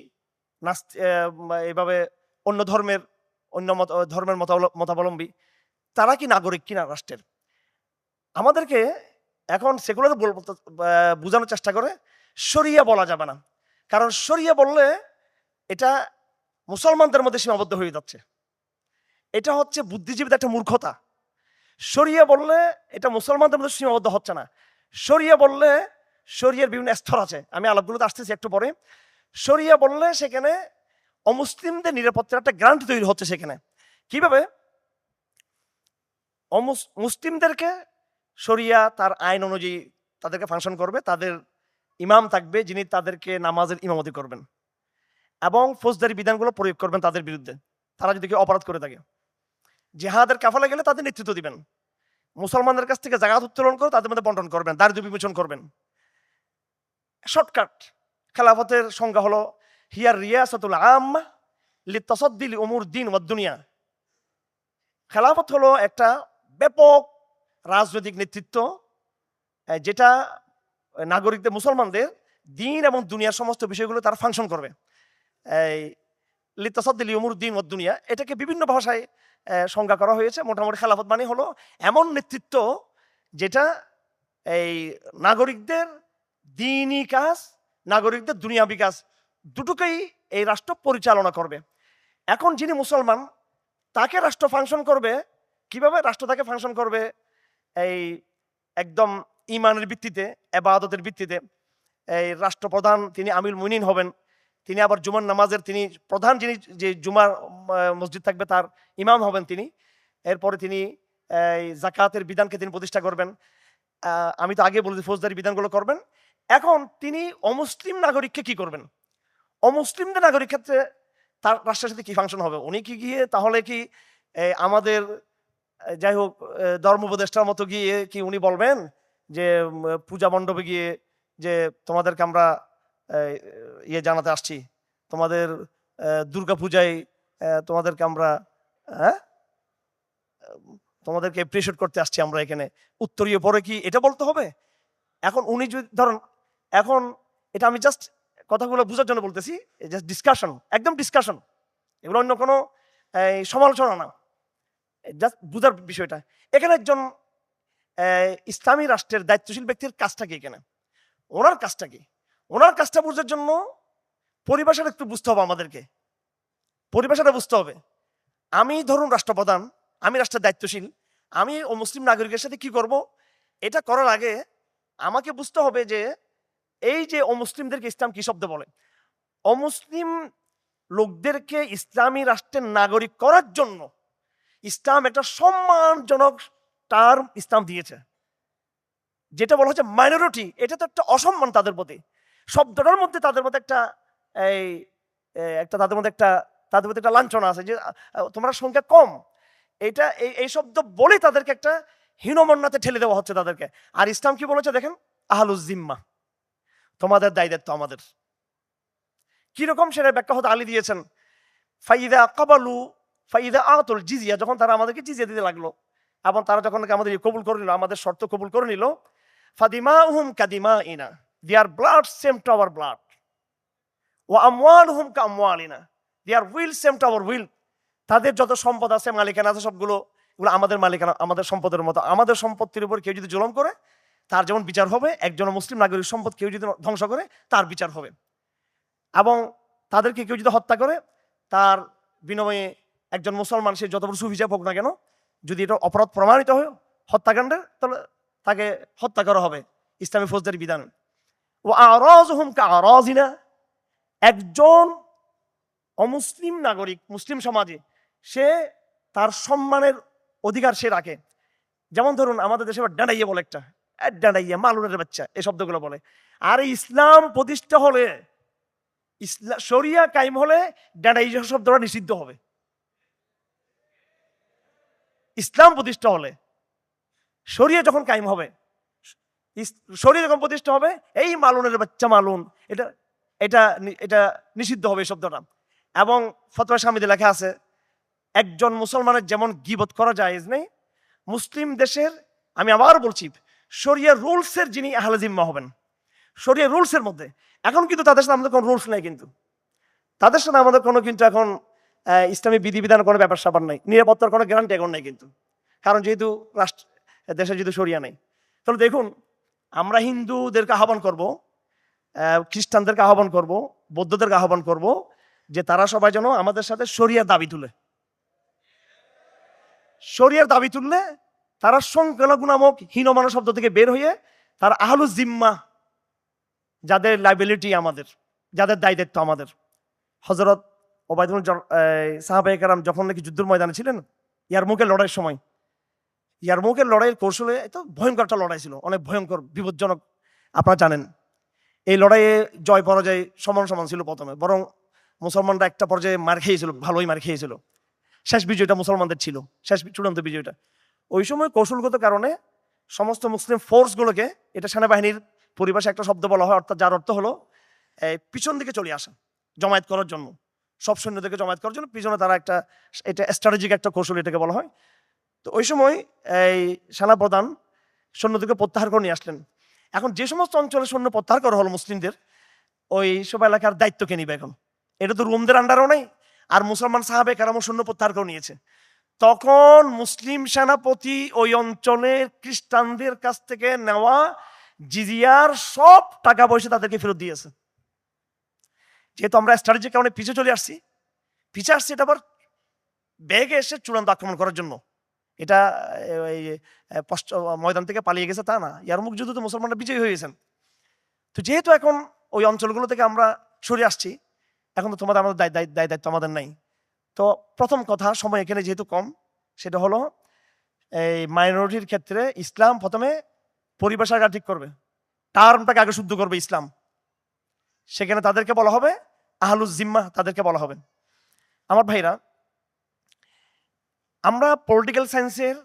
এইভাবে অন্য ধর্মের মতাবলম্বী, তারা কি নাগরিক কিনা রাষ্ট্রের? আমাদেরকে এখন সেগুলো বোঝানোর চেষ্টা করে শরিয়া বলা যাবে না, কারণ শরিয়া বললে এটা মুসলমানদের মধ্যে সীমাবদ্ধ হয়ে যাচ্ছে, এটা হচ্ছে বুদ্ধিজীবীদের একটা মূর্খতা। শরিয়া বললে এটা মুসলমানদের মধ্যে সীমাবদ্ধ হচ্ছে না, শরিয়া বললে শরিয়ার বিভিন্ন স্তর আছে, আমি আলাপগুলোতে আসতেছি একটু পরে। শরিয়া বললে সেখানে অমুসলিমদের নিরাপত্তার একটা গ্যারান্টি তৈরি হচ্ছে। সেখানে কিভাবে মুসলিমদেরকে শরিয়া তার আইন অনুযায়ী তাদেরকে ফাংশন করবে, তাদের ইমাম থাকবে যিনি তাদেরকে নামাজের ইমামতি করবেন, এবং ফৌজদারি বিধানগুলো প্রয়োগ করবেন তাদের বিরুদ্ধে, তারা যদি কেউ অপরাধ করে থাকে। জিহাদের কাফালা গেলে তাদের নেতৃত্ব দিবেন, মুসলমানদের কাছ থেকে জাকাত উত্তোলন করে তাদের মধ্যে বন্টন করবেন, দারিদ্র্য বিমোচন করবেন। শর্টকাট খেলাফতের সংজ্ঞা হলো হিয়ার রিয়াসাতুল আম্মা লিতাসাদ্দি লিউমুর দ্বীন ওয়াদ দুনিয়া। খেলাফত হলো একটা ব্যাপক রাজনৈতিক নেতৃত্ব, যেটা নাগরিকদের, মুসলমানদের দিন এবং দুনিয়ার সমস্ত বিষয়গুলো তারা ফাংশন করবে। এই লিতাসাদ্দিল ইউমুদ্দিন ওয়াদ দুনিয়া, এটাকে বিভিন্ন ভাষায় সংজ্ঞা করা হয়েছে। মোটামুটি খেলাফত মানে হলো এমন নেতৃত্ব যেটা এই নাগরিকদের দ্বীনি কাজ, নাগরিকদের দুনিয়াবি কাজ দুটোকেই এই রাষ্ট্র পরিচালনা করবে। এখন যিনি মুসলমান, তাকে রাষ্ট্র ফাংশন করবে কিভাবে? রাষ্ট্র তাকে ফাংশন করবে এই একদম ইমানের ভিত্তিতে, ইবাদতের ভিত্তিতে। এই রাষ্ট্রপ্রধান তিনি আমিরুল মুমিনিন হবেন, তিনি আবার জুমার নামাজের তিনি প্রধান, যিনি যে জুমার মসজিদ থাকবে তার ইমাম হবেন তিনি। এরপরে তিনি এই জাকাতের বিধানকে তিনি প্রতিষ্ঠা করবেন। আমি তো আগে বলেছি ফৌজদারি বিধানগুলো করবেন। এখন তিনি অমুসলিম নাগরিককে কি করবেন? অমুসলিমদের নাগরিক ক্ষেত্রে তার রাষ্ট্রের সাথে কি ফাংশন হবে? উনি কি গিয়ে তাহলে কি আমাদের যাই হোক ধর্ম উপদেষ্টার মতো গিয়ে কি উনি বলবেন যে পূজা মণ্ডপে গিয়ে যে তোমাদেরকে আমরা ইয়ে জানাতে আসছি, তোমাদের দুর্গা পূজায় তোমাদেরকে আমরা তোমাদেরকে অ্যাপ্রিশিয়েট করতে আসছি আমরা এখানে, উত্তরীয় পরে কি এটা বলতে হবে? এখন উনি যদি ধরুন, এখন এটা আমি জাস্ট কথাগুলো বোঝার জন্য বলতেছি, জাস্ট ডিসকাশন, একদম ডিসকাশন, এগুলো অন্য কোনো সমালোচনা না, জাস্ট বুঝার বিষয়টা। এখানে একজন ইসলামী রাষ্ট্রের দায়িত্বশীল ব্যক্তির কাজটা কি? এখানে ওনার কাজটা কি? ওনার কাজটা বোঝার জন্য পরিভাষাটা একটু বুঝতে হবে আমাদেরকে, পরিভাষাটা বুঝতে হবে। আমি ধরুন রাষ্ট্রপ্রধান, আমি রাষ্ট্রের দায়িত্বশীল, আমি ও মুসলিম নাগরিকের সাথে কি করব, এটা করার আগে আমাকে বুঝতে হবে যে এই যে অমুসলিমদেরকে ইসলাম কি শব্দ বলে। অমুসলিম লোকদেরকে ইসলামী রাষ্ট্রের নাগরিক করার জন্য ইসলাম একটা সম্মানজনক টার্ম ইসলাম দিয়েছে, যেটা বলা হচ্ছে মাইনরিটি। এটা তো একটা অসম্মান তাদের প্রতি। শব্দটার মধ্যে তাদের মধ্যে একটা তাদের মধ্যে একটা লাঞ্ছনা আছে যে তোমরা সংখ্যা কম। এটা এই শব্দ বলে তাদেরকে একটা হীনমন্যতে ঠেলে দেওয়া হচ্ছে তাদেরকে। আর ইসলাম কি বলেছে দেখেন, আহলুজ জিম্মা, তোমাদের দায় দায়িত্ব আমাদের। কিরকম সেটা ব্যাখ্যা হতে আলী দিয়েছেন, ফাইদা কাবালু ফাইদা আতুল জিজিয়া, যখন তারা আমাদেরকে জিজিয়া দিতে লাগলো এবং তারা যখন আমাদের কবুল করে নিল, আমাদের শর্ত কবুল করে নিল, ফাদিমাউহুম কাদিমাইনা, their blood same to our blood, ওয়া আমওয়ালুহুম কামওয়ালিনা, their will same to our will. তাদের যত সম্পদ আছে, মালিকানা আছে, সবগুলো এগুলো আমাদের মালিকানা, আমাদের সম্পদের মতো। আমাদের সম্পত্তির উপর কেউ যদি জুলুম করে তার যেমন বিচার হবে, একজন মুসলিম নাগরিক সম্পদ কেউ যদি ধ্বংস করে তার বিচার হবে, এবং তাদেরকে কেউ যদি হত্যা করে তার বিনিময়ে একজন মুসলমান, সে যত বড় সুফিজাব হোক না কেন, যদি এটা অপরাধ প্রমাণিত হয় হত্যাকাণ্ডের, তাহলে তাকে হত্যা করা হবে ইসলামী ফৌজদারি বিধান। ও আরাজুহুম কাআরাজিনা, একজন অমুসলিম নাগরিক মুসলিম সমাজে সে তার সম্মানের অধিকার সে রাখে। যেমন ধরুন আমাদের দেশে ডাঁড়াইয়া বলে, একটা ডাঁড়াইয়া, মালুনের বাচ্চা, এই শব্দগুলো বলে। আর ইসলাম প্রতিষ্ঠা হলে, ইসলাম শরিয়া কায়েম হলে ডাঁড়াইয়া শব্দটা নিষিদ্ধ হবে। ইসলাম প্রতিষ্ঠা হলে, শরিয়া যখন কায়েম হবে, শরিয়া যখন প্রতিষ্ঠা হবে, এই মালুনের বাচ্চা মালুন, এটা এটা এটা নিষিদ্ধ হবে এই শব্দটা। এবং ফতোয়া শামিতে লেখা আছে, একজন মুসলমানের যেমন গীবত করা জায়েজ নেই, মুসলিম দেশের, আমি আবার বলছি, শরিয়া রুলসের যিনি আহলে জিম্মা হবেন, শরিয়া রুলসের মধ্যে। এখন কিন্তু তাদের সাথে আমাদের কোনো রুলস নেই, কিন্তু তাদের সাথে আমাদের কোনো কিন্তু এখন ইসলামী বিধিবিধান কোনো ব্যাপার স্যাপার নেই, নিরাপত্তার কোনো গ্যারান্টি এখন নেই কিন্তু, কারণ যেহেতু দেশে যেহেতু শরিয়া নেই। তাহলে দেখুন, আমরা হিন্দুদেরকে আহ্বান করব, খ্রিস্টানদেরকে আহ্বান করব, বৌদ্ধদেরকে আহ্বান করব যে তারা সবাই যেন আমাদের সাথে শরিয়ার দাবি তুলে। শরিয়ার দাবি তুললে তারা সংখ্যালঘু নামক হীনমানব শব্দ থেকে বের হয়ে তারা আহলুজ জিম্মা, যাদের লাইবিলিটি আমাদের, যাদের দায় দায়িত্ব আমাদের। হযরত ওবায়দুল সাহাবায়ে কেরাম যখন নাকি যুদ্ধের ময়দানে ছিলেন, ইয়ারমুকের লড়াইয়ের সময়, ইয়ারমুকের লড়াইয়ের কৌশলে, এত ভয়ঙ্কর একটা লড়াই ছিল, অনেক ভয়ঙ্কর, বিপজ্জনক, আপনারা জানেন। এই লড়াইয়ে জয় পরাজয় সমান সমান ছিল প্রথমে, বরং মুসলমানরা একটা পর্যায়ে মার খেয়েছিল, ভালোই মার খেয়েছিল। শেষ বিজয়টা মুসলমানদের ছিল, শেষ চূড়ান্ত বিজয়টা। ওই সময় কৌশলগত কারণে সমস্ত মুসলিম ফোর্সগুলোকে, এটা সেনাবাহিনীর পরিভাষায় একটা শব্দ বলা হয়, অর্থাৎ যার অর্থ হলো পিছন দিকে চলে আসা, জমায়েত করার জন্য, সব সৈন্যদেরকে জমায়েত করার জন্য পিছনে তারা একটা, এটা স্ট্র্যাটেজিক একটা কৌশল এটাকে বলা হয়। তো ওই সময় এই সেনাপ্রধান সৈন্যদেরকে প্রত্যাহার করে নিয়ে আসলেন। এখন যে সমস্ত অঞ্চলে সৈন্য প্রত্যাহার করা হলো মুসলিমদের, ওই সব এলাকার দায়িত্ব কে নিবে এখন? এটা তো রোমদের আন্ডারও নেই, আর মুসলমান সাহাবে কেরামও সৈন্য প্রত্যাহার করে নিয়েছে। তখন মুসলিম সেনাপতি ওই অঞ্চলের খ্রিস্টানদের কাছ থেকে নেওয়া জিজিয়ার সব টাকা পয়সা তাদেরকে ফেরত দিয়েছে। যেহেতু আমরা স্ট্র্যাটেজিক কারণে পিছিয়ে চলে আসছি, এটা আবার বেগে এসে চূড়ান্ত আক্রমণ করার জন্য। এটা ময়দান থেকে পালিয়ে গেছে তা না, ইয়ারমুক যুদ্ধে মুসলমানরা বিজয়ী হয়ে গেছেন। তো যেহেতু এখন ওই অঞ্চলগুলো থেকে আমরা সরে আসছি, এখন তো তোমাদের আমাদের দায়িত্ব আমাদের নাই। তো প্রথম কথা, সময় এখানে যেহেতু কম, সেটা হলো এই মাইনরিটির ক্ষেত্রে ইসলাম প্রথমে পরিভাষাটা ঠিক করবে, টার্মটাকে আগে শুদ্ধ করবে ইসলাম। সেখানে তাদেরকে বলা হবে আহলুজ জিম্মাহ, তাদেরকে বলা হবে। আমার ভাইরা, আমরা পলিটিক্যাল সায়েন্সের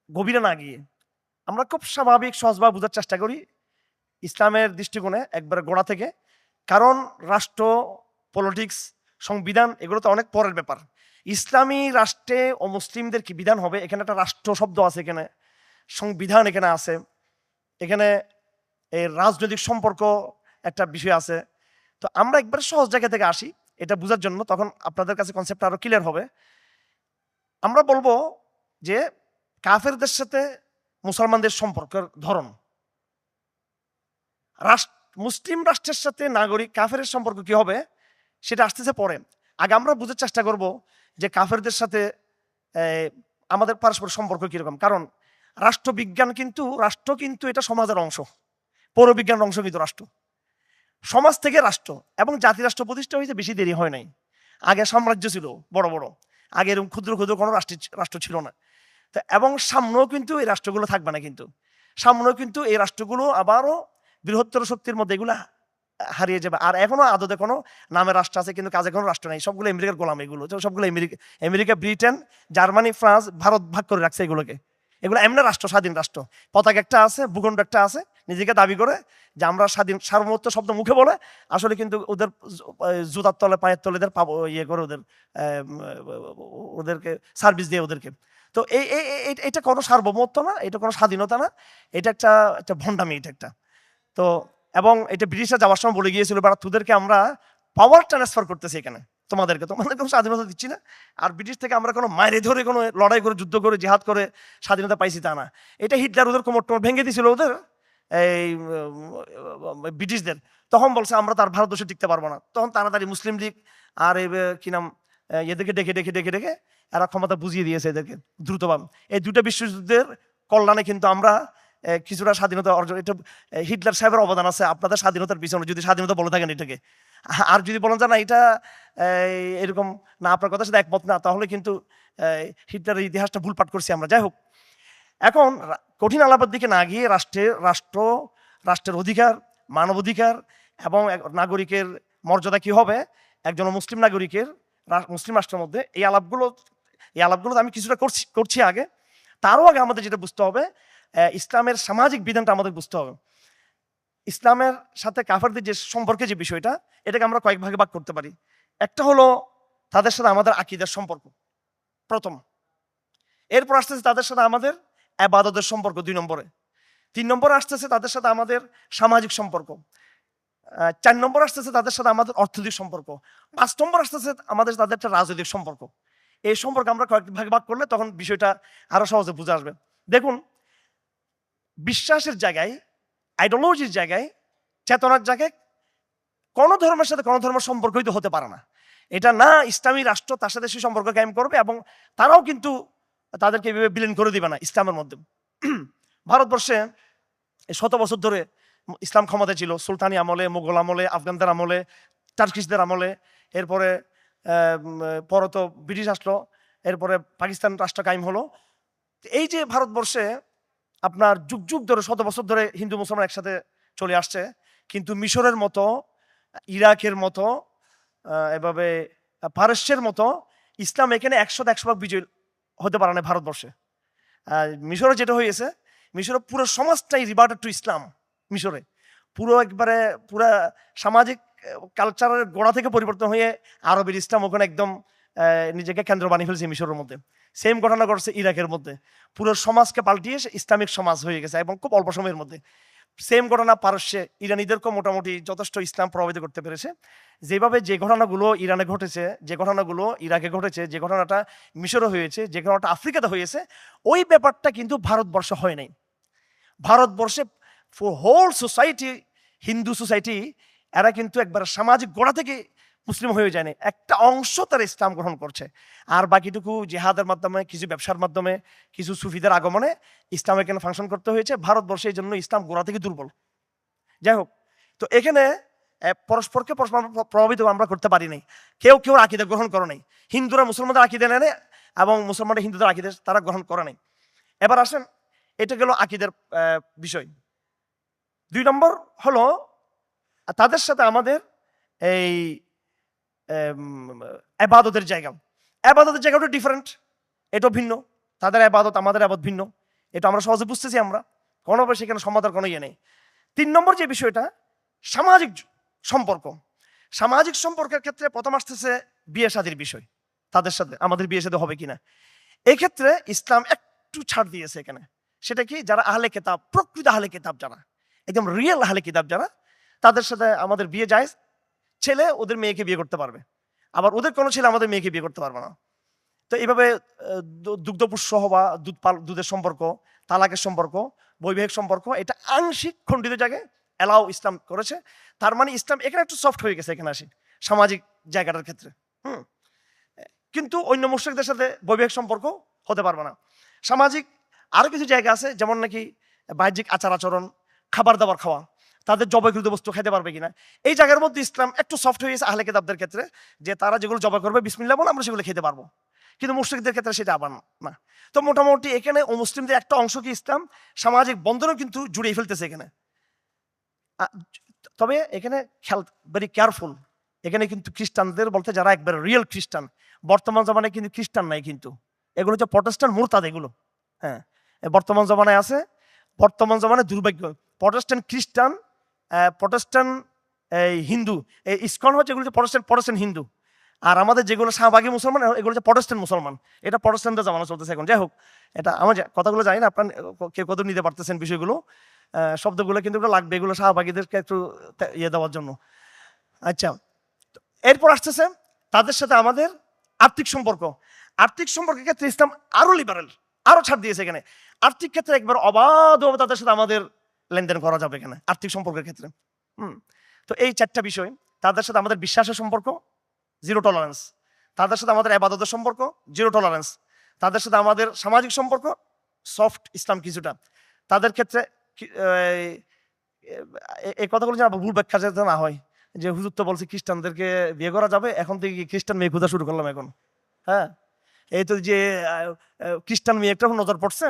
গভীরে না গিয়ে আমরা খুব স্বাভাবিক সহজভাবে বোঝার চেষ্টা করি ইসলামের দৃষ্টিকোণে একবারে গোড়া থেকে। কারণ রাষ্ট্র, পলিটিক্স, সংবিধান এগুলো তো অনেক পরের ব্যাপার। ইসলামী রাষ্ট্রে ও মুসলিমদের কি বিধান হবে, এখানে একটা রাষ্ট্র শব্দ আছে, এখানে সংবিধান এখানে আছে, এখানে এই রাজনৈতিক সম্পর্ক একটা বিষয় আছে। তো আমরা একবার সহজ জায়গা থেকে আসি এটা বোঝার জন্য, তখন আপনাদের কাছে কনসেপ্ট আরো ক্লিয়ার হবে। আমরা বলবো যে কাফেরদের সাথে মুসলমানদের সম্পর্কের ধরন, মুসলিম রাষ্ট্রের সাথে নাগরিক কাফের সম্পর্ক কি হবে সেটা আসতেছে পরে। আগে আমরা বুঝার চেষ্টা করব যে কাফেরদের সাথে আমাদের পারস্পরিক সম্পর্ক কিরকম। কারণ রাষ্ট্র কিন্তু এটা সমাজের অংশ, পৌরবিজ্ঞানের অংশ কিন্তু রাষ্ট্র। সমাজ থেকে রাষ্ট্র এবং জাতি রাষ্ট্র প্রতিষ্ঠা হয়েছে বেশি দেরি হয় নাই। আগে সাম্রাজ্য ছিল বড় বড়, আগে এরকম ক্ষুদ্র ক্ষুদ্র কোনো রাষ্ট্র ছিল না। তো এবং সামনেও কিন্তু এই রাষ্ট্রগুলো থাকবে না, কিন্তু সামনেও কিন্তু এই রাষ্ট্রগুলো আবারও বৃহত্তর শক্তির মধ্যে এগুলো হারিয়ে যাবে। আর এখনো আদতে কোনো নামের রাষ্ট্র আছে, কিন্তু কাজে কোনো রাষ্ট্র নেই, সবগুলো আমেরিকার গোলাম। এগুলো সবগুলো America, Britain, Germany, France, Bharat ভাগ করে রাখছে এগুলোকে। এগুলো এমনি রাষ্ট্র, স্বাধীন রাষ্ট্র, পতাকা একটা আছে, ভূখণ্ড একটা আছে, নিজেকে দাবি করে যে আমরা স্বাধীন, সার্বভৌমত্ব শব্দ মুখে বলে, আসলে কিন্তু ওদের জুতার তলে পায়ের তলে এদের পাবো ইয়ে করে ওদেরকে সার্ভিস দিয়ে ওদেরকে। তো এটা কোনো সার্বভৌমত্ব না, এটা কোনো স্বাধীনতা না, এটা একটা ভণ্ডামি, এটা একটা। তো এবং এটা ব্রিটিশরা যাওয়ার সময় বলে গিয়েছিল, তোদেরকে আমরা পাওয়ার ট্রান্সফার করতেছি এখানে, তোমাদের কোনো স্বাধীনতা দিচ্ছি না। আর ব্রিটিশ থেকে আমরা কোনো মায়ের ধরে কোনো লড়াই করে, যুদ্ধ করে, জিহাদ করে স্বাধীনতা পাইছি তা না। এটা হিটলার ওদের কোমর টোমর ভেঙে দিয়েছিল ওদের এই ব্রিটিশদের। তখন বলছে আমরা তার ভারতবর্ষে টিকতে পারবো না। তখন তাড়াতাড়ি মুসলিম লীগ আর কি নাম এদেরকে ডেকে এরা ক্ষমতা বুঝিয়ে দিয়েছে এদেরকে দ্রুতভাবে। এই দুটো বিশ্বযুদ্ধের কল্যাণে কিন্তু আমরা কিছুটা স্বাধীনতা অর্জন। এটা হিটলার সাহেবের অবদান আছে আপনাদের স্বাধীনতার পিছনে, যদি স্বাধীনতা বলে থাকেন এটাকে। আর যদি বলেন যে না এটা এরকম না, আপনার কথার সাথে একমত না, তাহলে কিন্তু হিটলারের ইতিহাসটা ভুল পাঠ করছি আমরা। যাই হোক, এখন কঠিন আলাপের দিকে না গিয়ে রাষ্ট্রের অধিকার, মানবাধিকার এবং নাগরিকের মর্যাদা কি হবে একজন মুসলিম নাগরিকের মুসলিম রাষ্ট্রের মধ্যে, এই আলাপগুলো আমি কিছুটা করছি আগে। তারও আগে আমাদের যেটা বুঝতে হবে, ইসলামের সামাজিক বিধানটা আমাদের বুঝতে হবে। ইসলামের সাথে কাফেরদের যে সম্পর্কে যে বিষয়টা, এটাকে আমরা কয়েক ভাগে ভাগ করতে পারি। একটা হলো তাদের সাথে আমাদের আকীদার সম্পর্ক, প্রথম। এরপর আসতেছে তাদের সাথে আমাদের ইবাদতের সম্পর্ক, 2 নম্বরে। 3 নম্বরে আসতেছে তাদের সাথে আমাদের সামাজিক সম্পর্ক। 4 নম্বর আসতেছে তাদের সাথে আমাদের অর্থনৈতিক সম্পর্ক। 5 নম্বর আসতেছে তাদের একটা রাজনৈতিক সম্পর্ক। এই সম্পর্কে আমরা কয়েক ভাগে ভাগ করলে তখন বিষয়টা আরো সহজে বুঝে আসবে। দেখুন, বিশ্বাসের জায়গায়, আইডিওলজির জায়গায়, চেতনার জায়গায় কোন ধর্মের সাথে কোন ধর্মের সম্পর্কই তো হতে পারে না। এটা না ইসলামী রাষ্ট্র তার সাথে সেই সম্পর্ক কায়েম করবে, এবং তারাও কিন্তু তাদেরকে এভাবে বিলীন করে দিবে না ইসলামের মধ্যে। ভারতবর্ষে 100 বছর ধরে ইসলাম ক্ষমতায় ছিল, সুলতানি আমলে, মুঘল আমলে, আফগানদের আমলে, টার্কিশদের আমলে, এরপরে পরে তো ব্রিটিশ আসলো, এরপরে পাকিস্তান রাষ্ট্র কায়েম হলো। এই যে ভারতবর্ষে আপনার যুগ যুগ ধরে 100 বছর ধরে হিন্দু মুসলমান একসাথে চলে আসছে, কিন্তু মিশরের মতো, ইরাকের মতো, এভাবে পারস্যের মতো ইসলাম এখানে 100% বিজয় হতে পারে না ভারতবর্ষে। মিশরে যেটা হয়েছে, মিশরে পুরো সমাজটাই রিভার্টেড টু ইসলাম। মিশরে পুরা সামাজিক কালচারের গোড়া থেকে পরিবর্তন হয়ে আরবের ইসলাম ওখানে একদম নিজেকে কেন্দ্র বানিয়ে ফেলছে মিশরের মধ্যে। সেম ঘটনা ঘটছে ইরাকের মধ্যে, পুরো সমাজকে পাল্টিয়ে ইসলামিক সমাজ হয়ে গেছে এবং খুব অল্প সময়ের মধ্যে। সেম ঘটনা পারস্যে ইরানিদেরকেও মোটামুটি যথেষ্ট ইসলাম প্রভাবিত করতে পেরেছে। যেভাবে যে ঘটনাগুলো ইরানে ঘটেছে, যে ঘটনাগুলো ইরাকে ঘটেছে, যে ঘটনাটা মিশরে হয়েছে, যে ঘটনাটা আফ্রিকাতে হয়েছে, ওই ব্যাপারটা কিন্তু ভারতবর্ষে হয় নাই। ভারতবর্ষে হোল সোসাইটি, হিন্দু সোসাইটি, এরা কিন্তু একবার সামাজিক গোড়া থেকে মুসলিম হয়ে যায়নি, একটা অংশ তারা ইসলাম গ্রহণ করছে, আর বাকিটুকু জেহাদের মাধ্যমে, কিছু ব্যবসার মাধ্যমে, কিছু সুফিদের আগমনে ইসলাম এখানে ফাংশন করতে হয়েছে। ভারতবর্ষে এই জন্য ইসলাম গোড়া থেকে দুর্বল। যাই হোক, তো এখানে পরস্পরকে পরস্পর প্রভাবিত আমরা করতে পারি নাই। কেউ কেউ আকিদা গ্রহণ করে নাই। হিন্দুরা মুসলমানদের আকিদা নেয় এবং মুসলমানরা হিন্দুদের আকিদা তারা গ্রহণ করে নাই। এবার আসেন, এটা গেল আকিদের বিষয়। 2 নম্বর হলো তাদের সাথে আমাদের এই ইবাদতের জায়গা। ইবাদতের জায়গাটা ডিফারেন্ট, এটা ভিন্ন। তাদের ইবাদত আমাদের ইবাদত ভিন্ন, এটা আমরা সহজে বুঝতেছি। আমরা কোনোভাবে সেখানে সমাধান কোনো ইয়ে নেই। 3 নম্বর যে বিষয়টা, সামাজিক সম্পর্ক। সামাজিক সম্পর্কের ক্ষেত্রে প্রথম আসতেছে বিয়ে শাদীর বিষয়। তাদের সাথে আমাদের বিয়ে শাদী হবে কিনা, এক্ষেত্রে ইসলাম একটু ছাড় দিয়েছে এখানে। সেটা কি, যারা আহলে কিতাব, প্রকৃত আহলে কিতাব, যারা একদম রিয়েল আহলে কিতাব, যারা, তাদের সাথে আমাদের বিয়ে যায়। ছেলে ওদের মেয়েকে বিয়ে করতে পারবে, আবার ওদের কোনো ছেলে আমাদের মেয়েকে বিয়ে করতে পারবে না। তো এইভাবে দুগ্ধপুষ্য বা দুধের সম্পর্ক, তালাকের সম্পর্ক, বৈবাহিক সম্পর্ক, এটা আংশিক খণ্ডিত জায়গায় এলাও ইসলাম করেছে। তার মানে ইসলাম এখানে একটু সফট হয়ে গেছে এখানে আসি সামাজিক জায়গাটার ক্ষেত্রে। কিন্তু অন্য মুশরিকদের সাথে বৈবাহিক সম্পর্ক হতে পারবে না। সামাজিক আরো কিছু জায়গা আছে, যেমন নাকি বাহ্যিক আচার আচরণ, খাবার দাবার খাওয়া, তাদের জবাইকৃত বস্তু খেতে পারবে কিনা, এই জায়গার মধ্যে ইসলাম একটু সফট হয়ে গেছে আহলে কিতাবদের ক্ষেত্রে, যে তারা যেগুলো জবাই করবে বিসমিল্লাহ বলে আমরা সেগুলো খেতে পারবো। কিন্তু মুশরিকদের ক্ষেত্রে সেটা আবার না। তো মোটামুটি এখানে ও মুসলিমদের একটা অংশকে ইসলাম সামাজিক বন্ধনও কিন্তু জুড়িয়ে ফেলতেছে এখানে। তবে এখানে খেয়াল, ভেরি কেয়ারফুল, এখানে কিন্তু খ্রিস্টানদের বলতে যারা একবার রিয়েল খ্রিস্টান, বর্তমান জমানায় কিন্তু খ্রিস্টান নাই, কিন্তু এগুলো হচ্ছে প্রটেস্ট্যান্ট মুরতাদ এগুলো। হ্যাঁ, বর্তমান জমানায় আছে। বর্তমান জমানায় দুর্ভাগ্য, প্রটেস্ট্যান্ট খ্রিস্টান, প্রটেস্ট্যান্ট হিন্দু, এই ইসকন হচ্ছে এগুলো হচ্ছে প্রটেস্ট্যান্ট হিন্দু। আর আমাদের যেগুলো শাহবাগী মুসলমান, এগুলো হচ্ছে প্রটেস্ট্যান্ট মুসলমান। এটা প্রটেস্ট্যান্টদের জামানা চলতেছে এখন। যাই হোক, এটা আমার কথাগুলো জানি না আপনার কেউ কত নিতে পারতেছেন বিষয়গুলো, শব্দগুলো কিন্তু লাগবে এগুলো শাহবাগীদেরকে একটু ইয়ে দেওয়ার জন্য। আচ্ছা, এরপর আসতেছে তাদের সাথে আমাদের আর্থিক সম্পর্ক। আর্থিক সম্পর্কের ক্ষেত্রে ইসলাম আরো লিবারেল, আরো ছাড় দিয়েছে এখানে। আর্থিক ক্ষেত্রে একবার অবাধভাবে তাদের সাথে আমাদের লেনদেন করা যাবে এখানে আর্থিক সম্পর্কের ক্ষেত্রে। তো এই 4টা বিষয়, তাদের সাথে আমাদের বিশ্বাসের সম্পর্ক, 0 টলারেন্স। তাদের সাথে আমাদের ইবাদতের সম্পর্ক, 0 টলারেন্স। তাদের সাথে আমাদের সামাজিক সম্পর্ক, সফট ইসলাম কিছুটা। তাদের ক্ষেত্রে এই কথাগুলো যেন ভুল ব্যাখ্যা যাতে না হয়, যে হুজুর তো বলছে খ্রিস্টানদেরকে বিয়ে করা যাবে, এখন থেকে খ্রিস্টান মেয়ে খোঁজা শুরু করলাম এখন। হ্যাঁ, এই তো যে খ্রিস্টান মেয়ে একটার উপর নজর পড়ছে,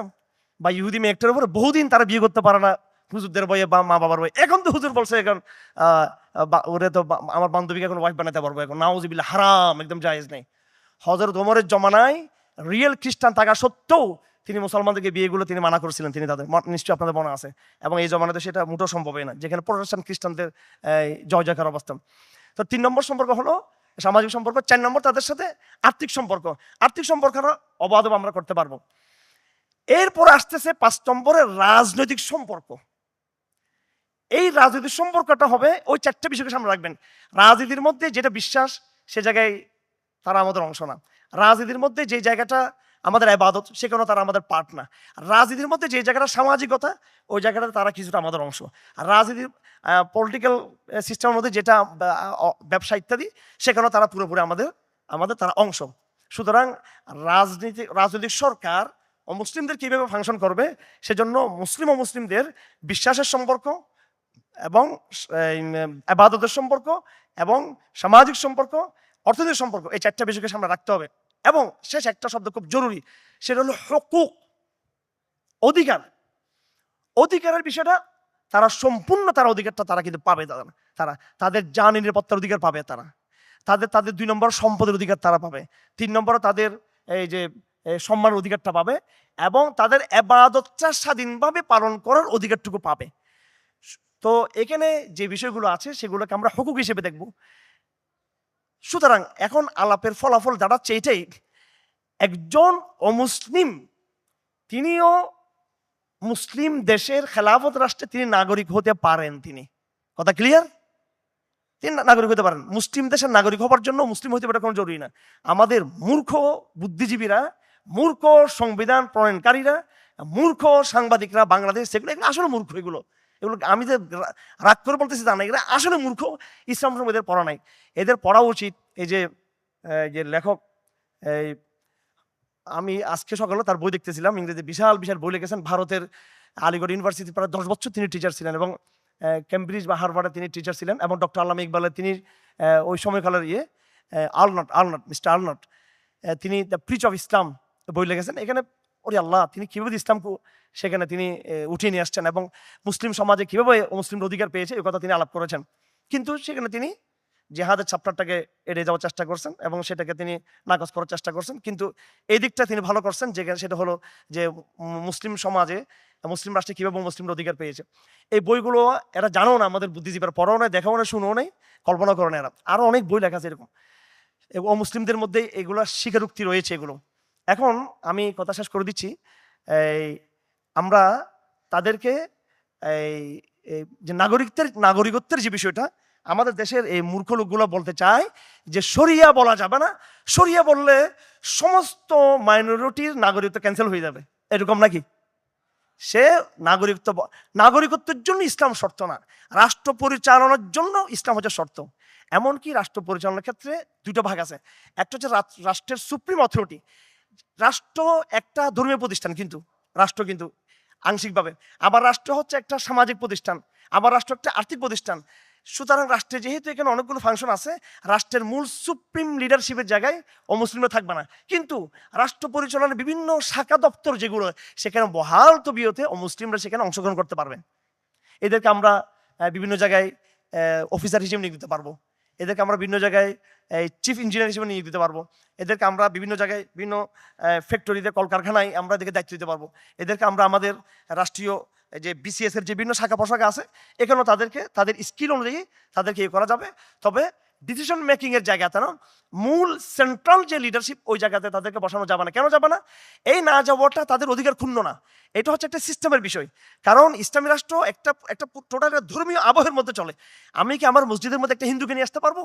বা ইহুদি মেয়ে একটার উপরে, বহুদিন তারা বিয়ে করতে পারে না হুজুরদের বয়ে বা মা বাবার বয়ে। এখন তো হুজুর বলছে এখন ওরে তো আমার বান্ধবীকে এখন ওয়াইফ বানাতে পারবো এখন, নাউজুবিল্লাহ, হারাম, একদম জায়েজ নেই। হযরত ওমরের জমানায় রিয়েল খ্রিস্টান থাকা সত্ত্বেও তিনি মুসলমানদেরকে বিয়েগুলো তিনি মানা করেছিলেন, তিনি তাদের, নিশ্চয়ই আপনাদের মনে আছে। এবং এই জমানাতে সেটা মোটেও সম্ভব হয় না, যেখানে প্রোটেস্ট্যান্ট খ্রিস্টানদের জয় জয়কার অবস্থান। তো 3 নম্বর সম্পর্ক হলো সামাজিক সম্পর্ক। 4 নম্বর তাদের সাথে আর্থিক সম্পর্ক। আর্থিক সম্পর্কটা অবাধব আমরা করতে পারবো। এরপর আসতেছে 5 নম্বরের রাজনৈতিক সম্পর্ক। এই রাজনৈতিক সম্পর্কটা হবে ওই 4টা বিষয়কে সামনে রাখবেন। রাজনীতির মধ্যে যেটা বিশ্বাস, সে জায়গায় তারা আমাদের অংশ না। রাজনীতির মধ্যে যে জায়গাটা আমাদের ইবাদত, সেখানে তারা আমাদের পার্ট না। রাজনীতির মধ্যে যে জায়গাটা সামাজিকতা, ওই জায়গাটা তারা কিছুটা আমাদের অংশ। আর রাজনীতির পলিটিক্যাল সিস্টেমের মধ্যে যেটা ব্যবসা ইত্যাদি, সেখানেও তারা পুরোপুরি আমাদের তারা অংশ। সুতরাং রাজনৈতিক সরকার ও মুসলিমদের কীভাবে ফাংশন করবে, সেজন্য মুসলিম ও মুসলিমদের বিশ্বাসের সম্পর্ক এবং ইবাদতের সম্পর্ক এবং সামাজিক সম্পর্ক, অর্থনৈতিক সম্পর্ক, এই 4টা বিষয়কে সামনে রাখতে হবে। এবং শেষ একটা শব্দ খুব জরুরি, সেটা হলো হুকুক, অধিকার। অধিকারের বিষয়টা তারা সম্পূর্ণ, তারা অধিকারটা তারা কিন্তু পাবে। তারা তাদের জান নিরাপত্তার অধিকার পাবে, তাদের 2 নম্বর সম্পদের অধিকার তারা পাবে, 3 নম্বর তাদের এই যে সম্মানের অধিকারটা পাবে, এবং তাদের ইবাদতটা স্বাধীনভাবে পালন করার অধিকারটুকু পাবে। তো এখানে যে বিষয়গুলো আছে সেগুলোকে আমরা হুকুক হিসেবে দেখব। সুতরাং এখন আলাপের ফলাফল দাঁড়াচ্ছে এটাই, একজন অমুসলিম তিনিও মুসলিম দেশের খেলাফত রাষ্ট্রে তিনি নাগরিক হতে পারেন। তিনি কথা ক্লিয়ার, তিনি নাগরিক হতে পারেন। মুসলিম দেশের নাগরিক হবার জন্য মুসলিম হতে পারে কোনো জরুরি না। আমাদের মূর্খ বুদ্ধিজীবীরা, মূর্খ সংবিধান প্রণয়নকারীরা, মূর্খ সাংবাদিকরা বাংলাদেশ, সেগুলো এগুলো আসলে মূর্খ। এগুলো আমি যে রাগ করে বলতেছি তা না, এগুলো আসলে মূর্খ। ইসলাম ধর্ম এদের পড়া নাই, এদের পড়া উচিত। এই যে লেখক, আমি আজকে সকালে তার বই দেখতেছিলাম, ইংরেজি বিশাল বিশাল বই লিখেছেন। ভারতের আলিগড় ইউনিভার্সিটি প্রায় 10 বছর তিনি টিচার ছিলেন, এবং কেমব্রিজ বা হার্ভার্ডে তিনি টিচার ছিলেন, এবং ডক্টর আল্লামা ইকবালের তিনি ওই সময়কালের মিস্টার আলনট, তিনি দ্য প্রিচ অফ ইসলাম বই লিখেছেন। এখানে ওরে আল্লাহ, তিনি কীভাবে ইসলামকে সেখানে তিনি উঠিয়ে নিয়ে আসছেন, এবং মুসলিম সমাজে কীভাবে মুসলিমরা অধিকার পেয়েছে এই কথা তিনি আলাপ করেছেন। কিন্তু সেখানে তিনি জেহাদের চ্যাপ্টারটাকে এড়িয়ে যাওয়ার চেষ্টা করছেন, এবং সেটাকে তিনি নাকচ করার চেষ্টা করছেন। কিন্তু এই দিকটা তিনি ভালো করছেন, সেটা হলো যে মুসলিম সমাজে, মুসলিম রাষ্ট্রে কীভাবে মুসলিমরা অধিকার পেয়েছে। এই বইগুলো এরা জানো না, আমাদের বুদ্ধিজীবীরা পড়াও নাই, দেখাও না, শুনেও নেই, কল্পনা করে না এরা। আরও অনেক বই লেখা আছে এরকম, অমুসলিমদের মধ্যে এগুলো স্বীকারোক্তি রয়েছে এগুলো। এখন আমি কথা শেষ করে দিচ্ছি। আমরা তাদেরকে যে নাগরিকত্বের যে বিষয়টা, আমাদের দেশের এই মূর্খ লোকগুলো বলতে চায় যে শরিয়া বলা যাবে না, শরিয়া বললে সমস্ত মাইনরিটির নাগরিকত্ব ক্যান্সেল হয়ে যাবে, এরকম নাকি? সে নাগরিকত্বের জন্য ইসলাম শর্ত না, রাষ্ট্র পরিচালনার জন্য ইসলাম হচ্ছে শর্ত। এমনকি রাষ্ট্র পরিচালনার ক্ষেত্রে দুটো ভাগ আছে। একটা হচ্ছে রাষ্ট্রের সুপ্রিম অথরিটি। রাষ্ট্র একটা ধর্মীয় প্রতিষ্ঠান, কিন্তু রাষ্ট্র কিন্তু আংশিকভাবে, আবার রাষ্ট্র হচ্ছে একটা সামাজিক প্রতিষ্ঠান, আবার রাষ্ট্র একটা আর্থিক প্রতিষ্ঠান। সুতরাং রাষ্ট্রে যেহেতু এখানে অনেকগুলো ফাংশন আছে, রাষ্ট্রের মূল সুপ্রিম লিডারশিপের জায়গায় অমুসলিমরা থাকবে না। কিন্তু রাষ্ট্র পরিচালনার বিভিন্ন শাখা দপ্তর যেগুলো, সেখানে বহাল তবিয়তে অমুসলিমরা সেখানে অংশগ্রহণ করতে পারবেন। এদেরকে আমরা বিভিন্ন জায়গায় অফিসার হিসেবে নিয়োগ দিতে পারবো, এদেরকে আমরা বিভিন্ন জায়গায় চিফ ইঞ্জিনিয়ার হিসেবে নিয়োগ দিতে পারবো, এদেরকে আমরা বিভিন্ন জায়গায় বিভিন্ন ফ্যাক্টরিতে, কলকারখানায় আমরা এদেরকে দায়িত্ব দিতে পারবো। এদেরকে আমরা আমাদের রাষ্ট্রীয় যে বিসিএস এর যে বিভিন্ন শাখা পোশাখা আছে, এখানেও তাদের স্কিল অনুযায়ী তাদেরকে করা যাবে। তবে ডিসিশন মেকিং এর জায়গাতে না, মূল সেন্ট্রাল যে লিডারশিপ, ওই জায়গাতে তাদেরকে বসানো যাবে না। কেন যাবে না? এই না যাওয়াটা তাদের অধিকার ক্ষুণ্ণ না, এটা হচ্ছে একটা সিস্টেমের বিষয়। কারণ ইসলামী রাষ্ট্র একটা টোটাল ধর্মীয় আবহের মধ্যে চলে। আমি কি আমার মসজিদের মধ্যে একটা হিন্দুকে নিয়ে আসতে পারবো?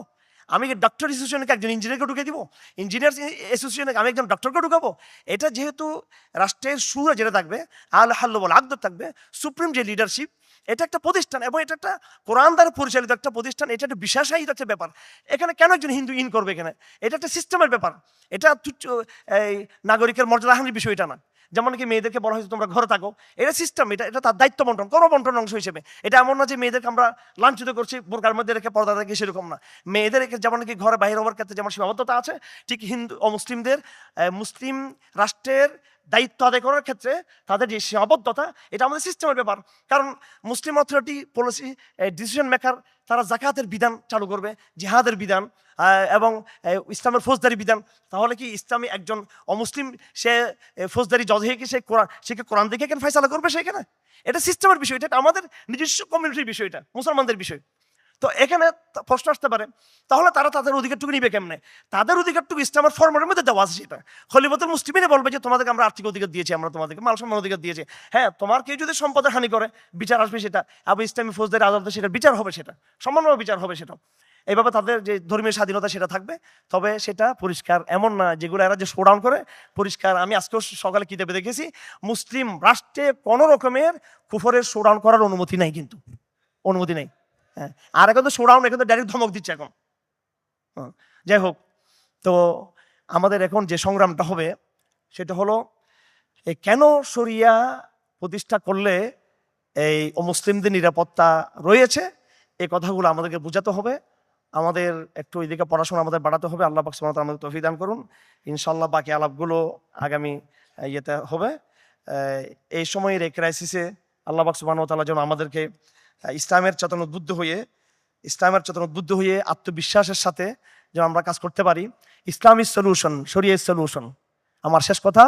আমি কি ডক্টর অ্যাসোসিয়েশনকে একজন ইঞ্জিনিয়ারকে ঢুকে দিব? ইঞ্জিনিয়ার অ্যাসোসিয়েশনে আমি একজন ডক্টরকে ঢুকাবো? এটা যেহেতু রাষ্ট্রের সুরে যেটা থাকবে, আল হাল্ল বল আকদর থাকবে, সুপ্রিম যে লিডারশিপ, এটা একটা প্রতিষ্ঠান, এবং এটা একটা কোরআন দ্বারা পরিচালিত একটা প্রতিষ্ঠান। এটা একটা বিশ্বাসায়িত একটা ব্যাপার। এখানে কেন একজন হিন্দু ইন করবে? এখানে এটা একটা সিস্টেমের ব্যাপার। এটা এই নাগরিকের মর্যাদাহানির বিষয় এটা না। যেমন কি মেয়েদেরকে বলা হয়েছে তোমরা ঘরে থাকো, এটা সিস্টেম, এটা তার দায়িত্ব বন্টন, কর্মবন্টন অংশ হিসেবে। এটা এমন না যে মেয়েদেরকে আমরা লাঞ্ছিত করছি, বোরকার মধ্যে রেখে পর্দা রেখে, সেরকম না। মেয়েদের যেমন কি ঘরে বাইরে হওয়ার ক্ষেত্রে যেমন সীমাবদ্ধতা আছে, ঠিক হিন্দু ও মুসলিমদের মুসলিম রাষ্ট্রের দায়িত্ব আদায় করার ক্ষেত্রে তাদের যে সীমাবদ্ধতা, এটা আমাদের সিস্টেমের ব্যাপার। কারণ মুসলিম অথরিটি পলিসি ডিসিশন মেকার, তারা জাকাতের বিধান চালু করবে, জিহাদের বিধান এবং ইসলামের ফৌজদারি বিধান। তাহলে কি ইসলামী একজন অমুসলিম সে ফৌজদারি জজ হয়ে কি সে কোরআন দেখে কেন ফয়সালা করবে সেখানে? এটা সিস্টেমের বিষয়, এটা আমাদের নিজস্ব কমিউনিটির বিষয়, এটা মুসলমানদের বিষয়। তো এখানে প্রশ্ন আসতে পারে, তাহলে তারা তাদের অধিকারটুকু নিবে কেমনে? তাদের অধিকারটুকু ইসলামের ফরম্যাটের মধ্যে দেওয়া আছে। সেটা খলিফাতুল মুসলিমিনে বলবে যে তোমাদেরকে আমরা আর্থিক অধিকার দিয়েছি, আমরা তোমাদেরকে মাল সম্মান অধিকার দিয়েছি। হ্যাঁ, তোমার কেউ যদি সম্পদের হানি করে, বিচার আসবে সেটা, আবার ইসলামী ফৌজদারি আদালতে সেটা বিচার হবে, সেটা সম্মানভাবে বিচার হবে। সেটা এইভাবে তাদের যে ধর্মীয় স্বাধীনতা সেটা থাকবে। তবে সেটা পরিষ্কার এমন না যেগুলো এরা যে শোডাউন করে পরিষ্কার। আমি আজকেও সকালে কিতাবে দেখেছি, মুসলিম রাষ্ট্রে কোনো রকমের কুফরের শোডাউন করার অনুমতি নাই, কিন্তু অনুমতি নেই। হ্যাঁ, আর এখন তো শোডাউন, এখন তো ডাইরেক্ট ধমক দিচ্ছে এখন। যাই হোক, তো আমাদের এখন যে সংগ্রামটা হবে সেটা হলো কেন শরিয়া প্রতিষ্ঠা করলে এই অমুসলিমদের নিরাপত্তা রয়েছে, এই কথাগুলো আমাদেরকে বোঝাতে হবে। আমাদের একটু ওইদিকে পড়াশোনা আমাদের বাড়াতে হবে। আল্লাহ পাক সুবহানাহু ওয়া তাআলা আমাদের তৌফিক দান করুন। ইনশাআল্লাহ বাকি আলাপগুলো আগামী ইয়েতে হবে। এই সময়ের এই ক্রাইসিসে আল্লাহ পাক সুবহানাহু ওয়া তাআলা যেন আমাদেরকে ইসলামের চেতনা উদ্বুদ্ধ হয়ে আত্মবিশ্বাসের সাথে যেন আমরা কাজ করতে পারি। ইসলাম ইজ সলিউশন, শরিয়া ইজ সলিউশন। আমার শেষ কথা,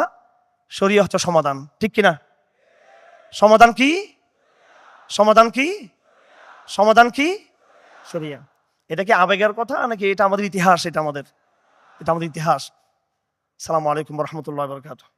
শরিয়া হচ্ছে সমাধান, ঠিক কিনা? সমাধান কি? সমাধান কি? সমাধান কি? শরিয়া। এটা কি আবেগের কথা নাকি এটা আমাদের ইতিহাস? এটা আমাদের ইতিহাস। আসসালামু আলাইকুম ওয়া রাহমাতুল্লাহি ওয়া বারাকাতুহু।